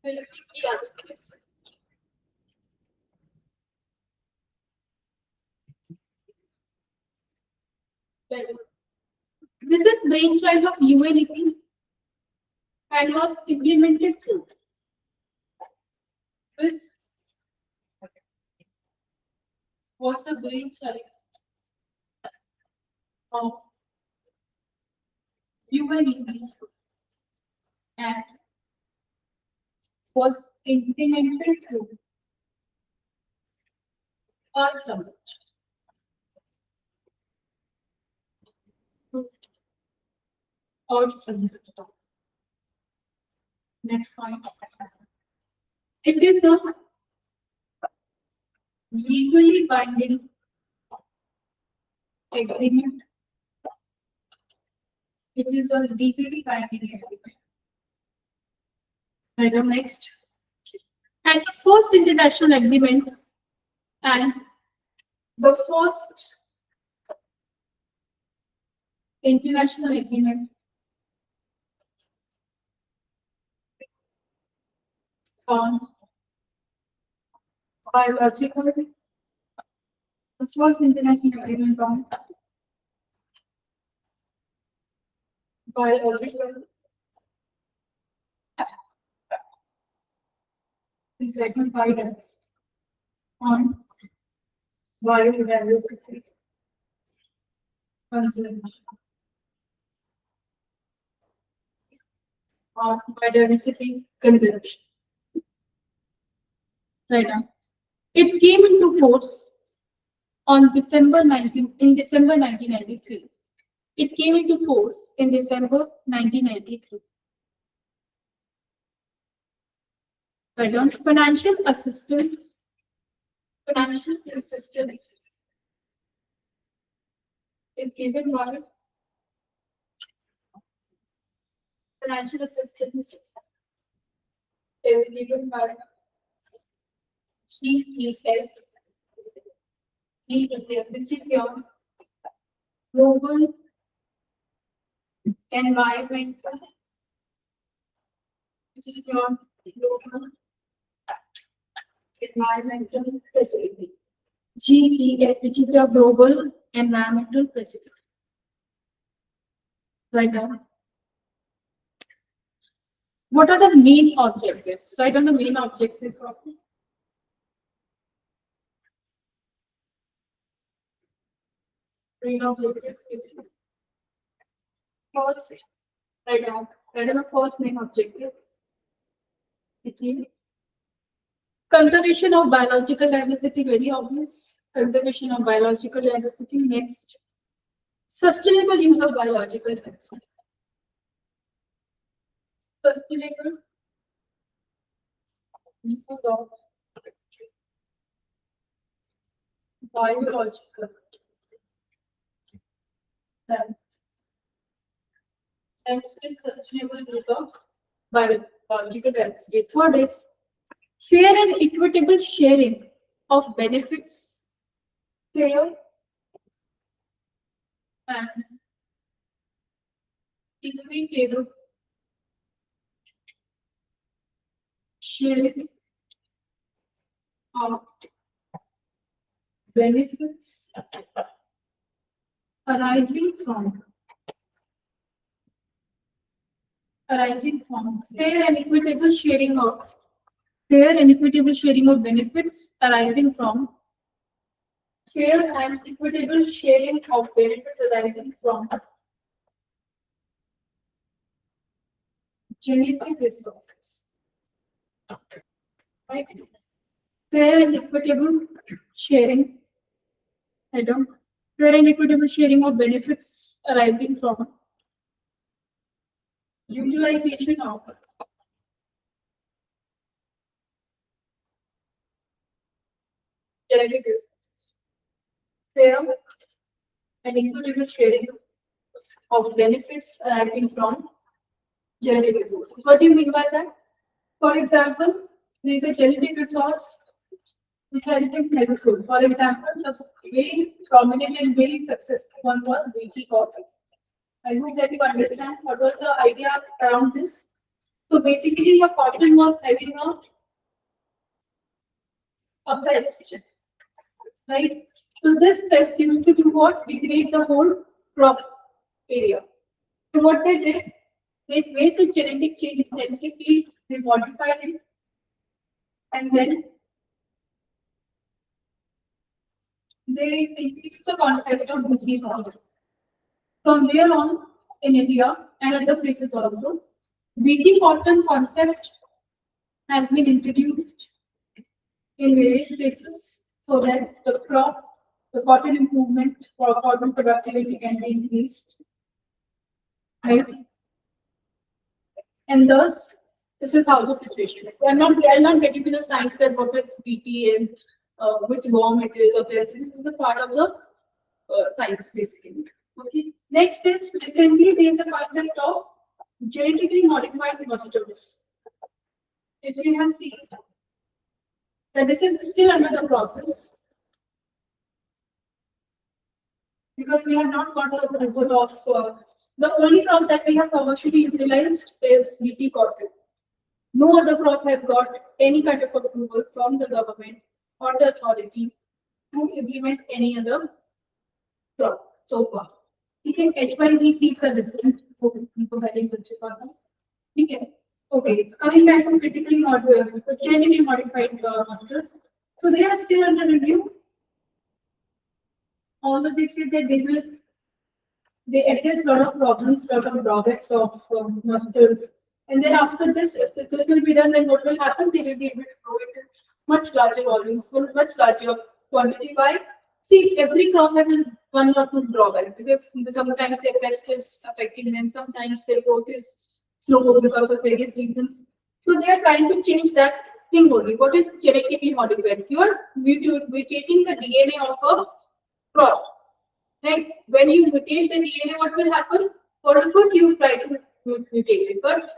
key aspects. This is brainchild of UNEP and was implemented through this was the brainchild of UNEP and was implemented through our summit. Or summit. Next point. It is a legally binding agreement. It is a legally binding agreement. Right on next. And the first international agreement and the first international agreement on biological, the first international agreement on biological is identified as on biodiversity conservation. On biodiversity conservation. Right now. It came into force on December 1993. It came into force in December 1993. Right on. Financial assistance is given by financial assistance is given by GEF, which is your global environmental, which is your global environmental facility. GEF, which is your global environmental facility. Right now. What are the main objectives? Write down the main objectives of it. Main objectives. First, write down the first main objective. Conservation of biological diversity, very obvious. Conservation of biological diversity. Next, sustainable use of biological diversity. Sustainable use of biological diversity. Next is sustainable use of biological diversity. Third is fair and equitable sharing of benefits. Fair and equitable sharing of benefits arising from fair and equitable sharing of benefits arising from genetic resources. Right? Fair and equitable sharing. Fair and equitable sharing of benefits arising from utilization of genetic resources. fair and equitable sharing of benefits arising from genetic resources. What do you mean by that? For example, there is a genetic resource which has been helpful. For example, the very prominent and very successful one was BT cotton. I hope that you understand what was the idea around this. So basically, your cotton was having a pest, right? So this pest used to do what? Degrade the whole crop area. So what they did, they made the genetic change genetically, they modified it, and then they introduced the concept of BT cotton. From there on, in India and other places also, BT cotton concept has been introduced in various places so that the crop, the cotton improvement or cotton productivity can be increased. Right? And thus, this is how the situation is. I'll not get into the science and what is BT and which worm it is or pest. This is a part of the science basically. Okay. Next is recently there is a concept of genetically modified mustards. If you have seen that this is still under the process because we have not got the report of the only crop that we have commercially utilized is BT cotton. No other crop has got any kind of approval from the government or the authority to implement any other crop so far. Okay, HYV seeds are different. Okay, coming back to genetically modified mustards. So they are still under review. Although they say that they address a lot of problems, a lot of drawbacks of mustards. And then after this, if this will be done, then what will happen? They will be able to grow it in much larger volumes, for much larger quantity. Why? See, every crop has one or two drawbacks because sometimes their pest is affecting them, sometimes their growth is slow because of various reasons. So they are trying to change that thing only. What is genetically modified? You are mutating the DNA of a crop. Right? When you mutate the DNA, what will happen? For a good, you try to mutate it. But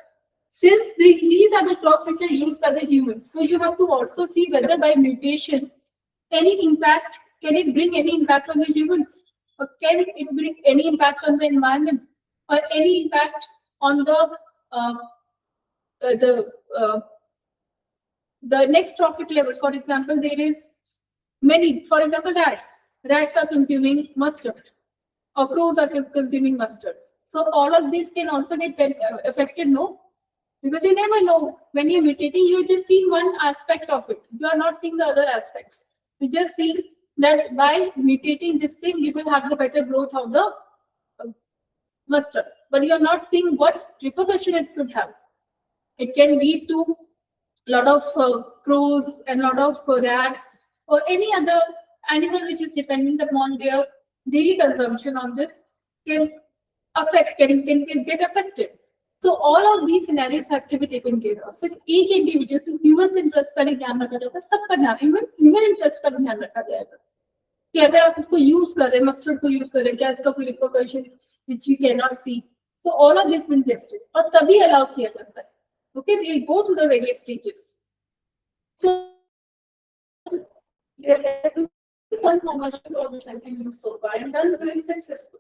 since these are the crops which are used by the humans, so you have to also see whether by mutation, can it bring any impact on the humans? Or can it bring any impact on the environment? Or any impact on the next trophic level? For example, there is many, for example, rats. Rats are consuming mustard, or crows are consuming mustard. So all of these can also get affected, no? Because you never know. When you're mutating, you're just seeing one aspect of it. You are not seeing the other aspects. You just see that by mutating this thing, you will have the better growth of the mustard. But you're not seeing what repercussion it could have. It can lead to a lot of crows and a lot of rats or any other animal which is dependent upon their daily consumption on this can get affected. So all of these scenarios has to be taken care of. So एक individual, so humans interest का ध्यान रखा जाता है, सबका ध्यान, even human interest का ध्यान रखा जाएगा कि अगर आप उसको यूज कर रहे हैं, मस्टर्ड को यूज कर रहे हैं, क्या इसका कोई repercussion which you cannot see. So all of this been tested और तभी allow किया जाता है. Okay, they go through the various stages. So one commercial or which has been used so far and done very successful.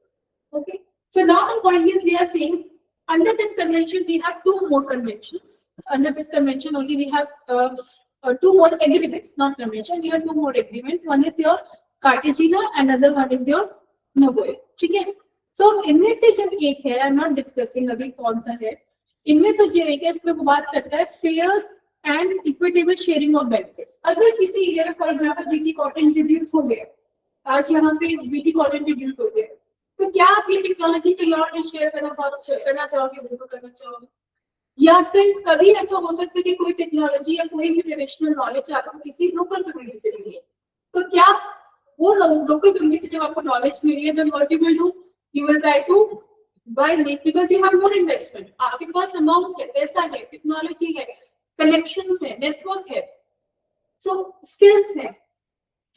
Okay, so now the point is they are saying under this convention we have two more conventions. Under this convention only we have two more agreements, not convention. We have two more agreements. One is your Cartagena, another one is your Noida. Okay. So इनमें से जब एक है, I'm not discussing अभी कौन सा है. इनमें से जो एक है इसमें वो बात करता है fair and equitable sharing of benefits. अगर किसी एरिया में for example BT cotton introduce हो गया, आज यहाँ पे बीटी कॉटन इंट्रोड्यूस हो गया, तो क्या आप ये टेक्नोलॉजी कहीं और ने शेयर करना चाहोगे, बिल्कुल करना चाहोगे? या फिर कभी ऐसा हो सकता है कि कोई टेक्नोलॉजी या कोई भी ट्रेडिशनल नॉलेज आपको किसी लोकल कम्युनिटी से मिली है, तो क्या वो लोकल कम्युनिटी से जब आपको नॉलेज मिली है, then what you will do? You will try to buy it because you have more investment. आपके पास अमाउंट है, पैसा है, टेक्नोलॉजी है, कनेक्शंस है, नेटवर्क है, so skills है.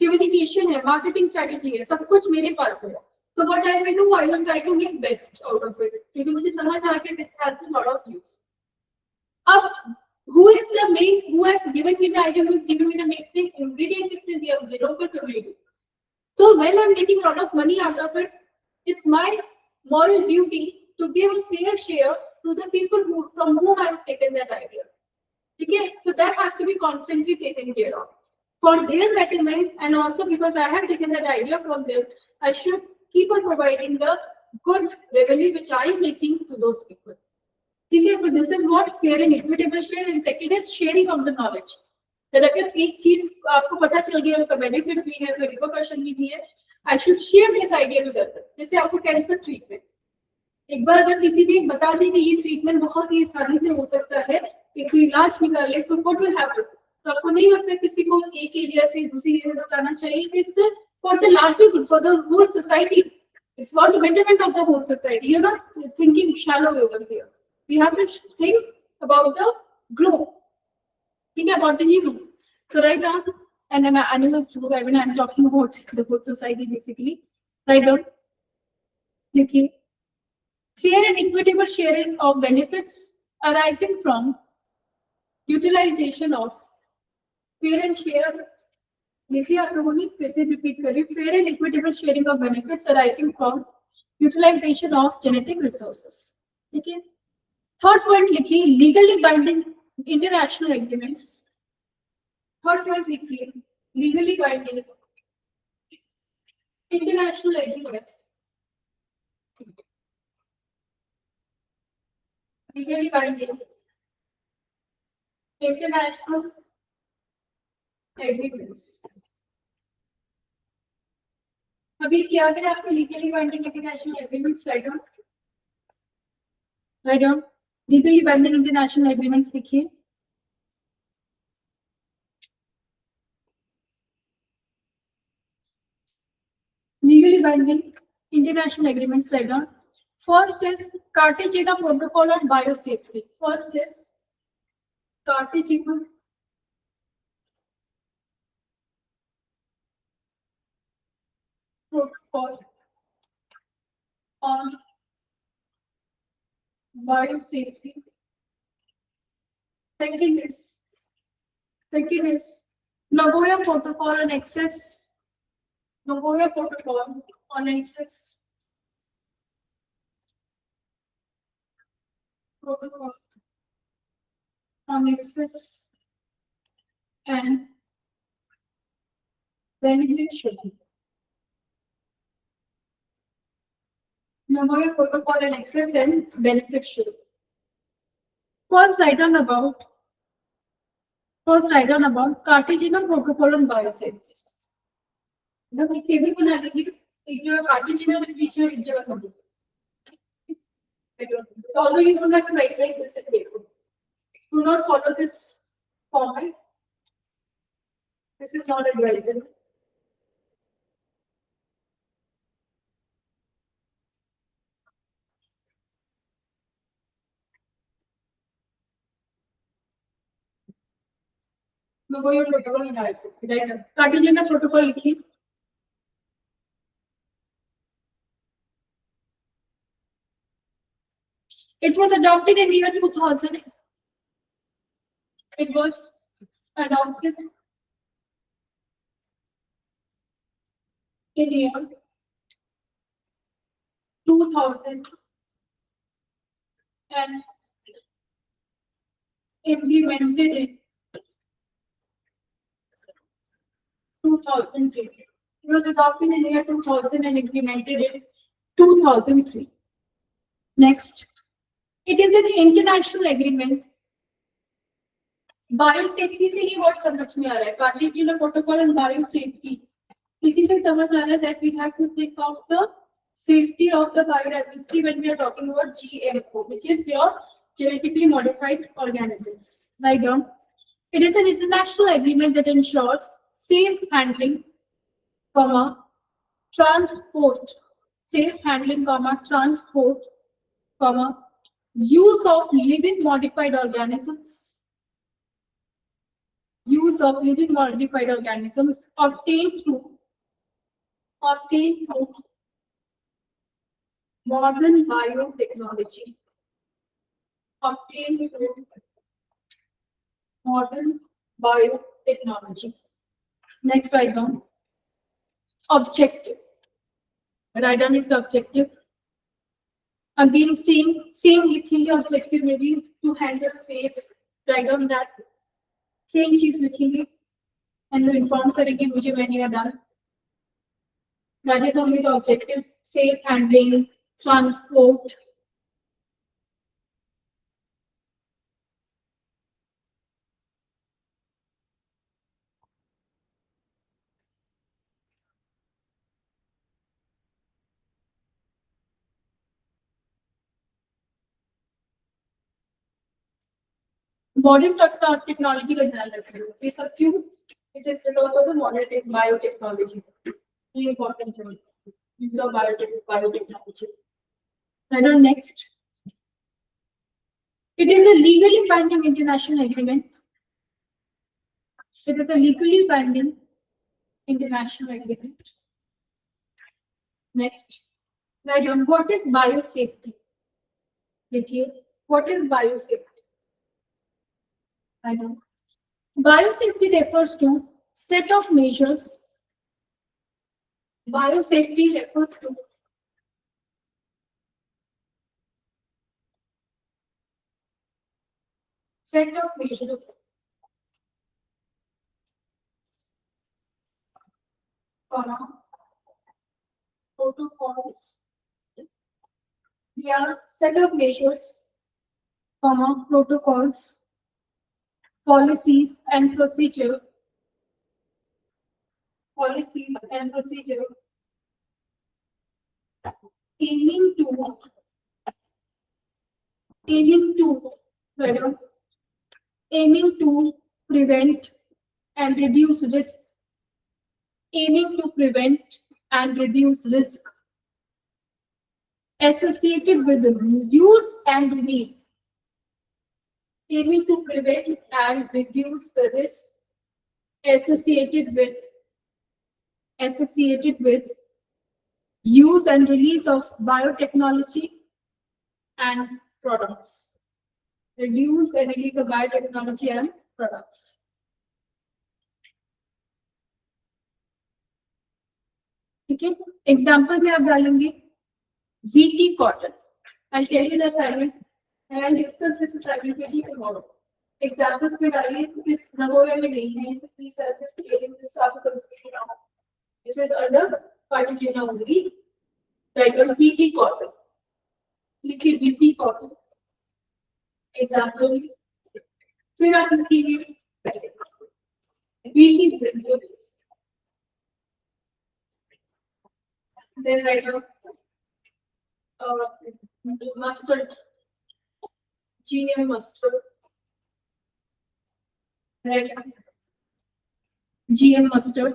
communication है, marketing strategy है, सब कुछ मेरे पास है. So what I will do, I will try to make best out of it. क्योंकि मुझे समझ आ गया this has a lot of use. अब who is the main, who has given me the idea, who is giving me the main ingredient is the developer community. So when I'm making a lot of money out of it, it's my moral duty to give a fair share to the people who, from whom I've taken that idea. Okay, so that has to be constantly taken care of for their betterment, and also because I have taken that idea from them, I should keep on providing the good revenue which I am making to those people. Okay, so this is what fair and equitable share, and second is sharing of the knowledge. That अगर एक चीज आपको पता चल गया, उसका benefit भी है, तो repercussion भी है, I should share this idea with others. जैसे आपको कैंसर ट्रीटमेंट, एक बार अगर किसी ने बता दी कि ये ट्रीटमेंट बहुत ही आसानी से हो सकता है, एक इलाज निकाल ले, so what will happen? तो आपको नहीं लगता किसी को एक एरिया से दूसरी एरिया में बताना चाहिए? It's for the larger good, for the whole society. It's for the betterment of the whole society. You're not thinking shallow over here. We have to think about the globe. Think about the human. So right now, and an animals too, I mean, I'm talking about the whole society basically. Right down. Okay. Fair and equitable sharing of benefits arising from utilization of fair and share. देखिए आप लोगों ने फिर से repeat करिए, fair and equitable sharing of benefits arising from utilization of genetic resources. ठीक है. Third point लिखिए, legally binding international agreements. Third point लिखिए, legally binding international agreements. Legally binding international agreements. अभी क्या करें आपके legally binding international agreements write down. Write down. Legally binding international agreements लिखिए. Legally binding international agreements write down. First is Cartagena Protocol on Biosafety. First is Cartagena Protocol on Biosafety. Second is Nagoya Protocol on Access. Nagoya Protocol on Access. Protocol on Access and beneficial. Nagoya Protocol and Access and beneficial. First write down about Cartagena Protocol on Biosafety. The table बना देंगे, एक जगह Cartagena में बीच में एक जगह होगी. Although you don't have to write like this in paper. Do not follow this format. This is not advisable. Nagoya Protocol analysis. Cartagena Protocol लिखिए. It was adopted in year 2000. It was adopted in year 2000 and implemented in 2003. It was adopted in year 2000 and implemented in 2003. Next, it is an international agreement. Biosafety से ही word समझ में आ रहा है. Cartagena Protocol and Biosafety. इसी से समझ आ रहा है that we have to think of the safety of the biodiversity when we are talking about GMO, which is your genetically modified organisms. Write down. It is an international agreement that ensures safe handling, transport, use of living modified organisms, use of living modified organisms obtained through modern biotechnology. Obtained through modern biotechnology. Next, write down objective. Write down its objective. Again, same लिखेंगे objective maybe to handle safe. Write down that. Same चीज लिखेंगे and inform करेंगे मुझे when you are done. That is only the objective. Safe handling, transport. Modern technology का ध्यान रखें. ये सब क्यों? It is because of the modern biotechnology. Very important point. Use of biotechnology. And on next, it is a legally binding international agreement. It is a legally binding international agreement. Next, write down what is biosafety. देखिए, what is biosafety? I know. Biosafety refers to set of measures. Biosafety refers to set of measures protocols. Yeah, set of measures, protocols, policies and procedure. Policies and procedure aiming to prevent and reduce risk. Aiming to prevent and reduce risk associated with the use and release. Aiming to prevent and reduce the risk associated with use and release of biotechnology and products. Reduce and release of biotechnology and products. ठीक है, example में आप डालेंगे VT cotton. I'll tell you the assignment and I'll discuss this assignment with you tomorrow. Examples में डालिए, इस Nagoya में नहीं है, तो please I'm just clearing this up confusion now. This is under partition only. Like a VT cotton. लिखिए VT cotton. Examples. फिर आप लिखिए VT printer. Then write down mustard, GM mustard. Write down GM mustard.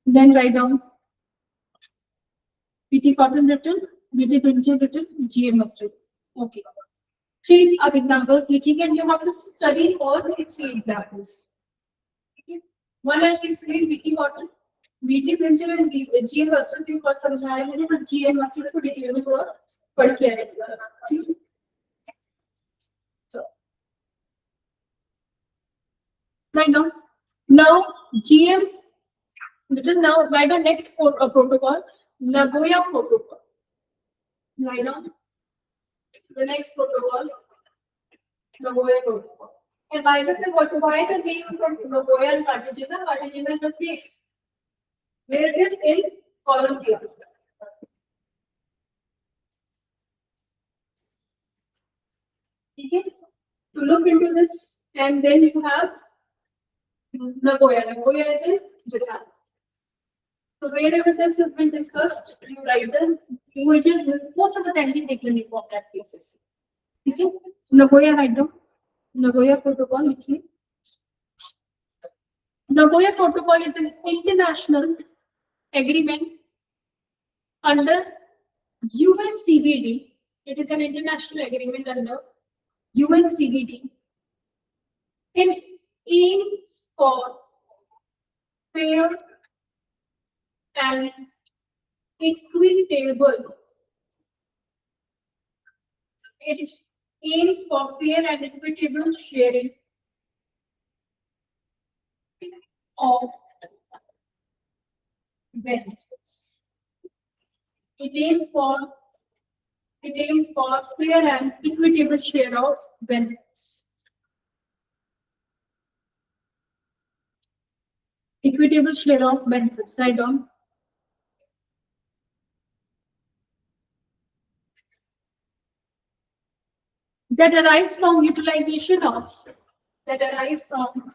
Then write down VT cotton written, VT printer written, GM mustard. Okay. 3 of examples लिखिए and you have to study all the 3 examples. Okay. One I can explain VT cotton. VT printer and GM mustard के ऊपर समझाया मैंने, पर GM mustard को detail में थोड़ा पढ़ के आएगा. So, right now GM. Now write down next protocol, Nagoya protocol. Write down the next protocol, Nagoya protocol. And why is the name from Nagoya and Cartagena? Cartagena is the place where it is in Colombia. Okay, to look into this, and then you have Nagoya. Nagoya is in Japan. So wherever this has been discussed, you write them. You will just most of the time we take the name of that places. Okay, Nagoya write down. Nagoya protocol. लिखिए. Nagoya protocol is an international agreement under UNCBD. It is an international agreement under UNCBD. It aims for fair and equitable. It aims for fair and equitable sharing of benefits. It aims for fair and equitable share of benefits. Equitable share of benefits. Write down. That arise from utilization of. That arise from.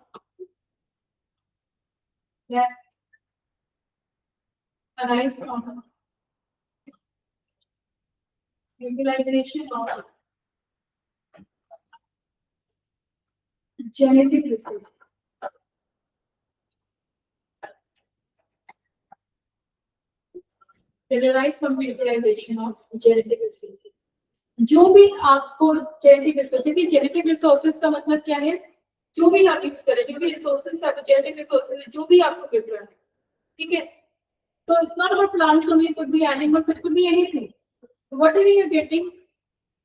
That arise from utilization of genetic resources. That arise from the utilization of genetic resources. जो भी आपको genetic resources का मतलब क्या है? जो भी आप यूज करें, जो भी resources आप genetic resources जो भी आपको मिल रहा है, ठीक है? So it's not about plants only, it could be animals, it could be anything. Whatever you're getting,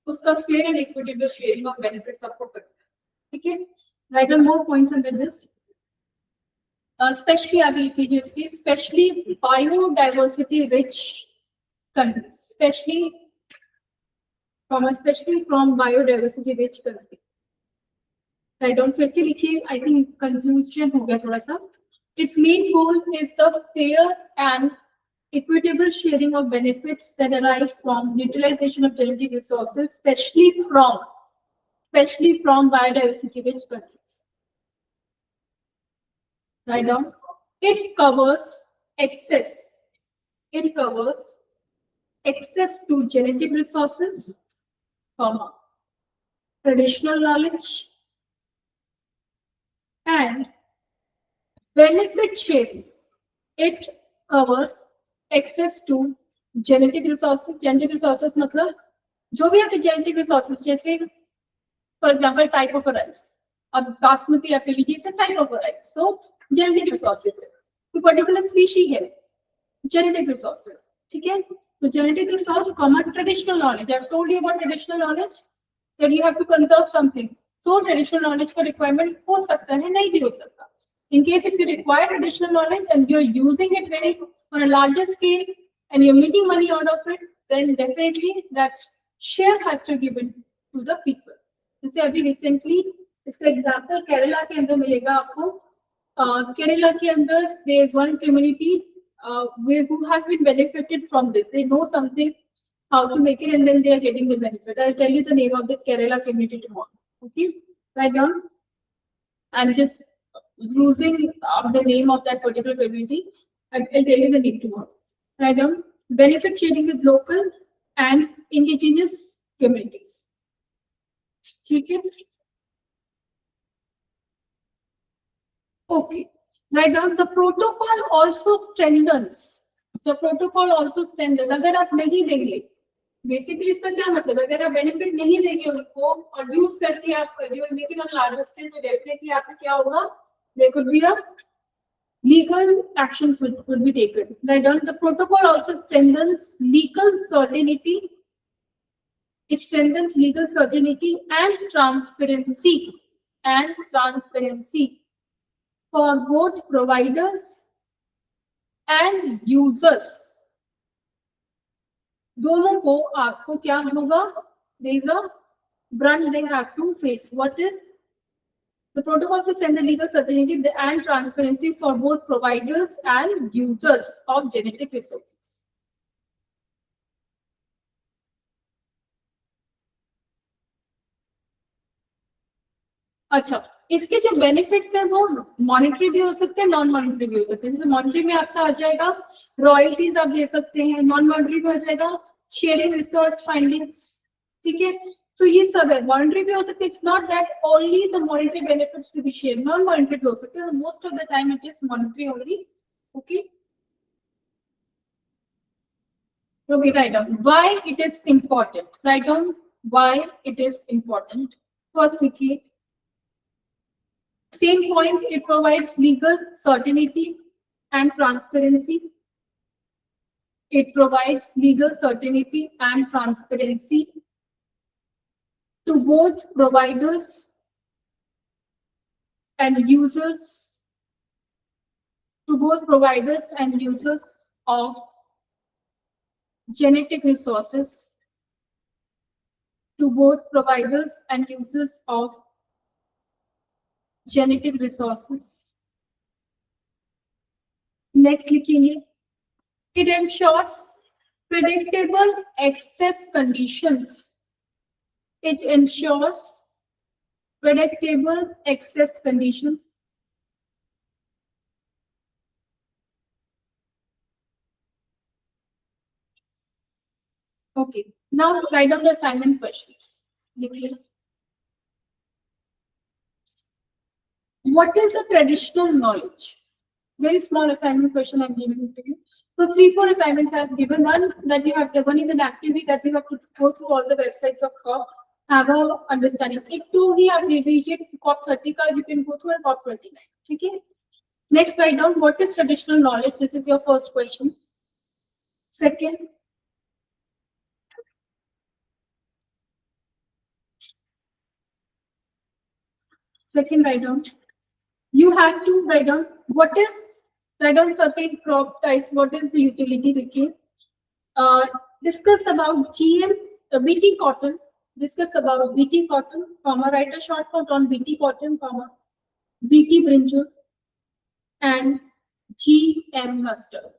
उसका fair and equitable sharing of benefits आपको करना है, ठीक है? Write down more points under this. Especially आगे लिख लीजिए इसकी, especially biodiversity rich countries, especially from biodiversity rich countries. Write down फिर से लिखिए, I think confusion हो गया थोड़ा सा. Its main goal is the fair and equitable sharing of benefits that arise from utilization of genetic resources, especially from biodiversity rich countries. Write down. It covers access to genetic resources, traditional knowledge, and benefit sharing. It covers access to genetic resources. Genetic resources मतलब जो भी आपके genetic resources, जैसे for example type of a rice. अब बासमती आप लीजिए, it's a type of a rice. So genetic resources है, कोई particular species है, genetic resources, ठीक है? तो genetic resource common traditional knowledge. I've told you about traditional knowledge that you have to conserve something. So traditional knowledge का requirement हो सकता है, नहीं भी हो सकता. In case if you require traditional knowledge and you're using it very on a larger scale and you're making money out of it, then definitely that share has to be given to the people. जैसे अभी recently इसका example Kerala के अंदर मिलेगा आपको. केरला के अंदर there is one community who has been benefited from this. They know something how to make it and then they are getting the benefit. I'll tell you the name of the Kerala community tomorrow. Okay, write down. I'm just losing the name of that particular community. I'll tell you the name tomorrow. Write down. Benefit sharing with local and indigenous communities. Okay. Okay. Write down. The protocol also strengthens. अगर आप नहीं देंगे, basically इसका क्या मतलब, अगर आप benefit नहीं देंगे उनको और यूज करके आप make it on larger scale, तो डेफिनेटली आपको क्या होगा, there could be a legal actions would be taken. Right down. The protocol also strengthens legal certainty. It strengthens legal certainty and transparency for both providers and users. दोनों को आपको क्या होगा, there is a brunt they have to face. What is the protocol to strengthen legal certainty and transparency for both providers and users of genetic resources. अच्छा, इसके जो benefits हैं वो मॉनेटरी भी हो सकते हैं, नॉन मॉनेटरी भी हो सकते हैं. जैसे मॉनेटरी में आपका आ जाएगा रॉयल्टीज आप दे सकते हैं, नॉन मॉनेटरी में हो जाएगा शेयरिंग रिसर्च फाइंडिंग्स, ठीक है? तो ये सब है. मॉनेटरी भी हो सकते हैं. It's not that only the monetary benefits to be share, non monetary भी हो सकते हैं. Most of the time it is monetary only. Okay, okay, write down why it is important. Write down why it is important. First लिखिए Same point, it provides legal certainty and transparency. It provides legal certainty and transparency to both providers and users, of genetic resources, to both providers and users of genetic resources. Next लिखेंगे, it ensures predictable access conditions. It ensures predictable access conditions. Okay, now write down the assignment questions. What is a traditional knowledge? Very small assignment question I'm giving it to you. So 3-4 assignments I have given. One that you have, one is an activity that you have to go through all the websites of COP, have a understanding. Ek to hi aap revisit COP 30 ka, you can go through and COP 29. Okay. Next, write down what is traditional knowledge. This is your first question. Second, write down. You have to write down what is, write down certain crop types. What is the utility? Discuss about GM, BT cotton. Discuss about BT cotton, comma, write a short note on BT cotton, comma, BT brinjal, and GM mustard.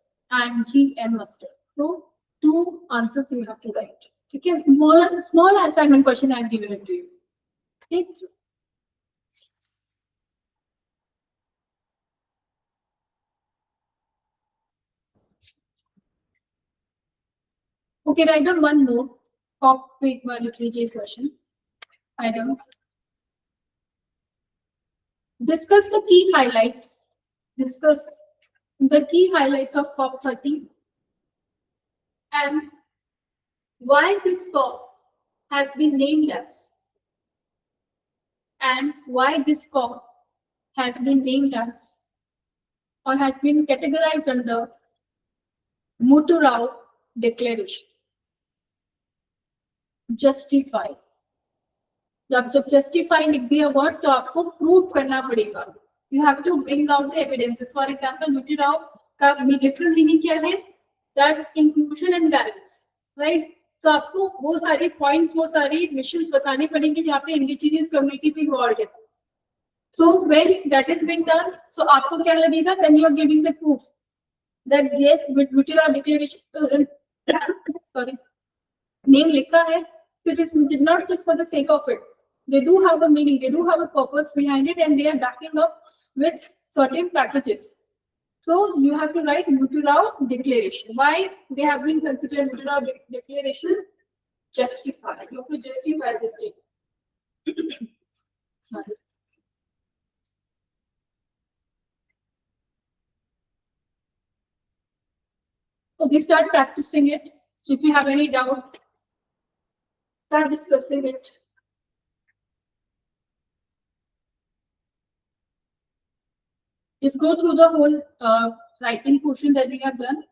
So 2 answers you have to write. Okay, small assignment question I have given it to you. Okay. Okay, write down one more COP literature question. I don't know. Discuss the key highlights. Discuss the key highlights of COP 30 and why this COP has been named as. And why this COP has been named as or has been categorized under Muturao Declaration. Justify. जब justify लिख दिया word तो आपको prove करना पड़ेगा. You have to bring out the evidences. For example, Muturao का literal meaning क्या है? That inclusion and balance, right? तो आपको वो सारे points, वो सारे missions बताने पड़ेंगे जहाँ पे indigenous community भी involved है. So when that is being done, so आपको क्या लगेगा? Then you are giving the proof that yes, with Muturao Declaration, sorry, name लिखा है. It is not just for the sake of it. They do have a meaning, they do have a purpose behind it, and they are backing up with certain packages. So you have to write Muturao Declaration. Why they have been considered Muturao Declaration? Justify. You have to justify this thing. Sorry. Okay, start practicing it. If you have any doubt, start discussing it. Just go through the whole writing portion that we have done.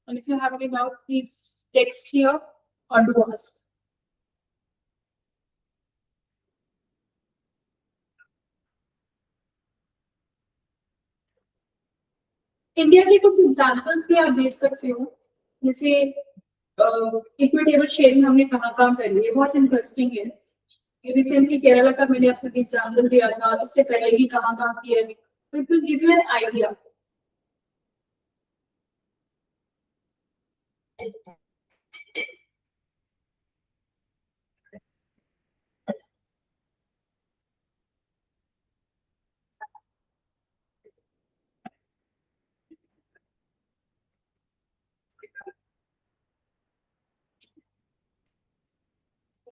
And if you have any doubt, please text here or do ask. India के कुछ examples भी आप देख सकते हो, जैसे equitable sharing हमने कहाँ करी है, बहुत इंटरेस्टिंग है. रिसेंटली केरला का मैंने आपको एग्जाम्पल दिया था, इससे पहले भी कहाँ किया है. It will give you an idea.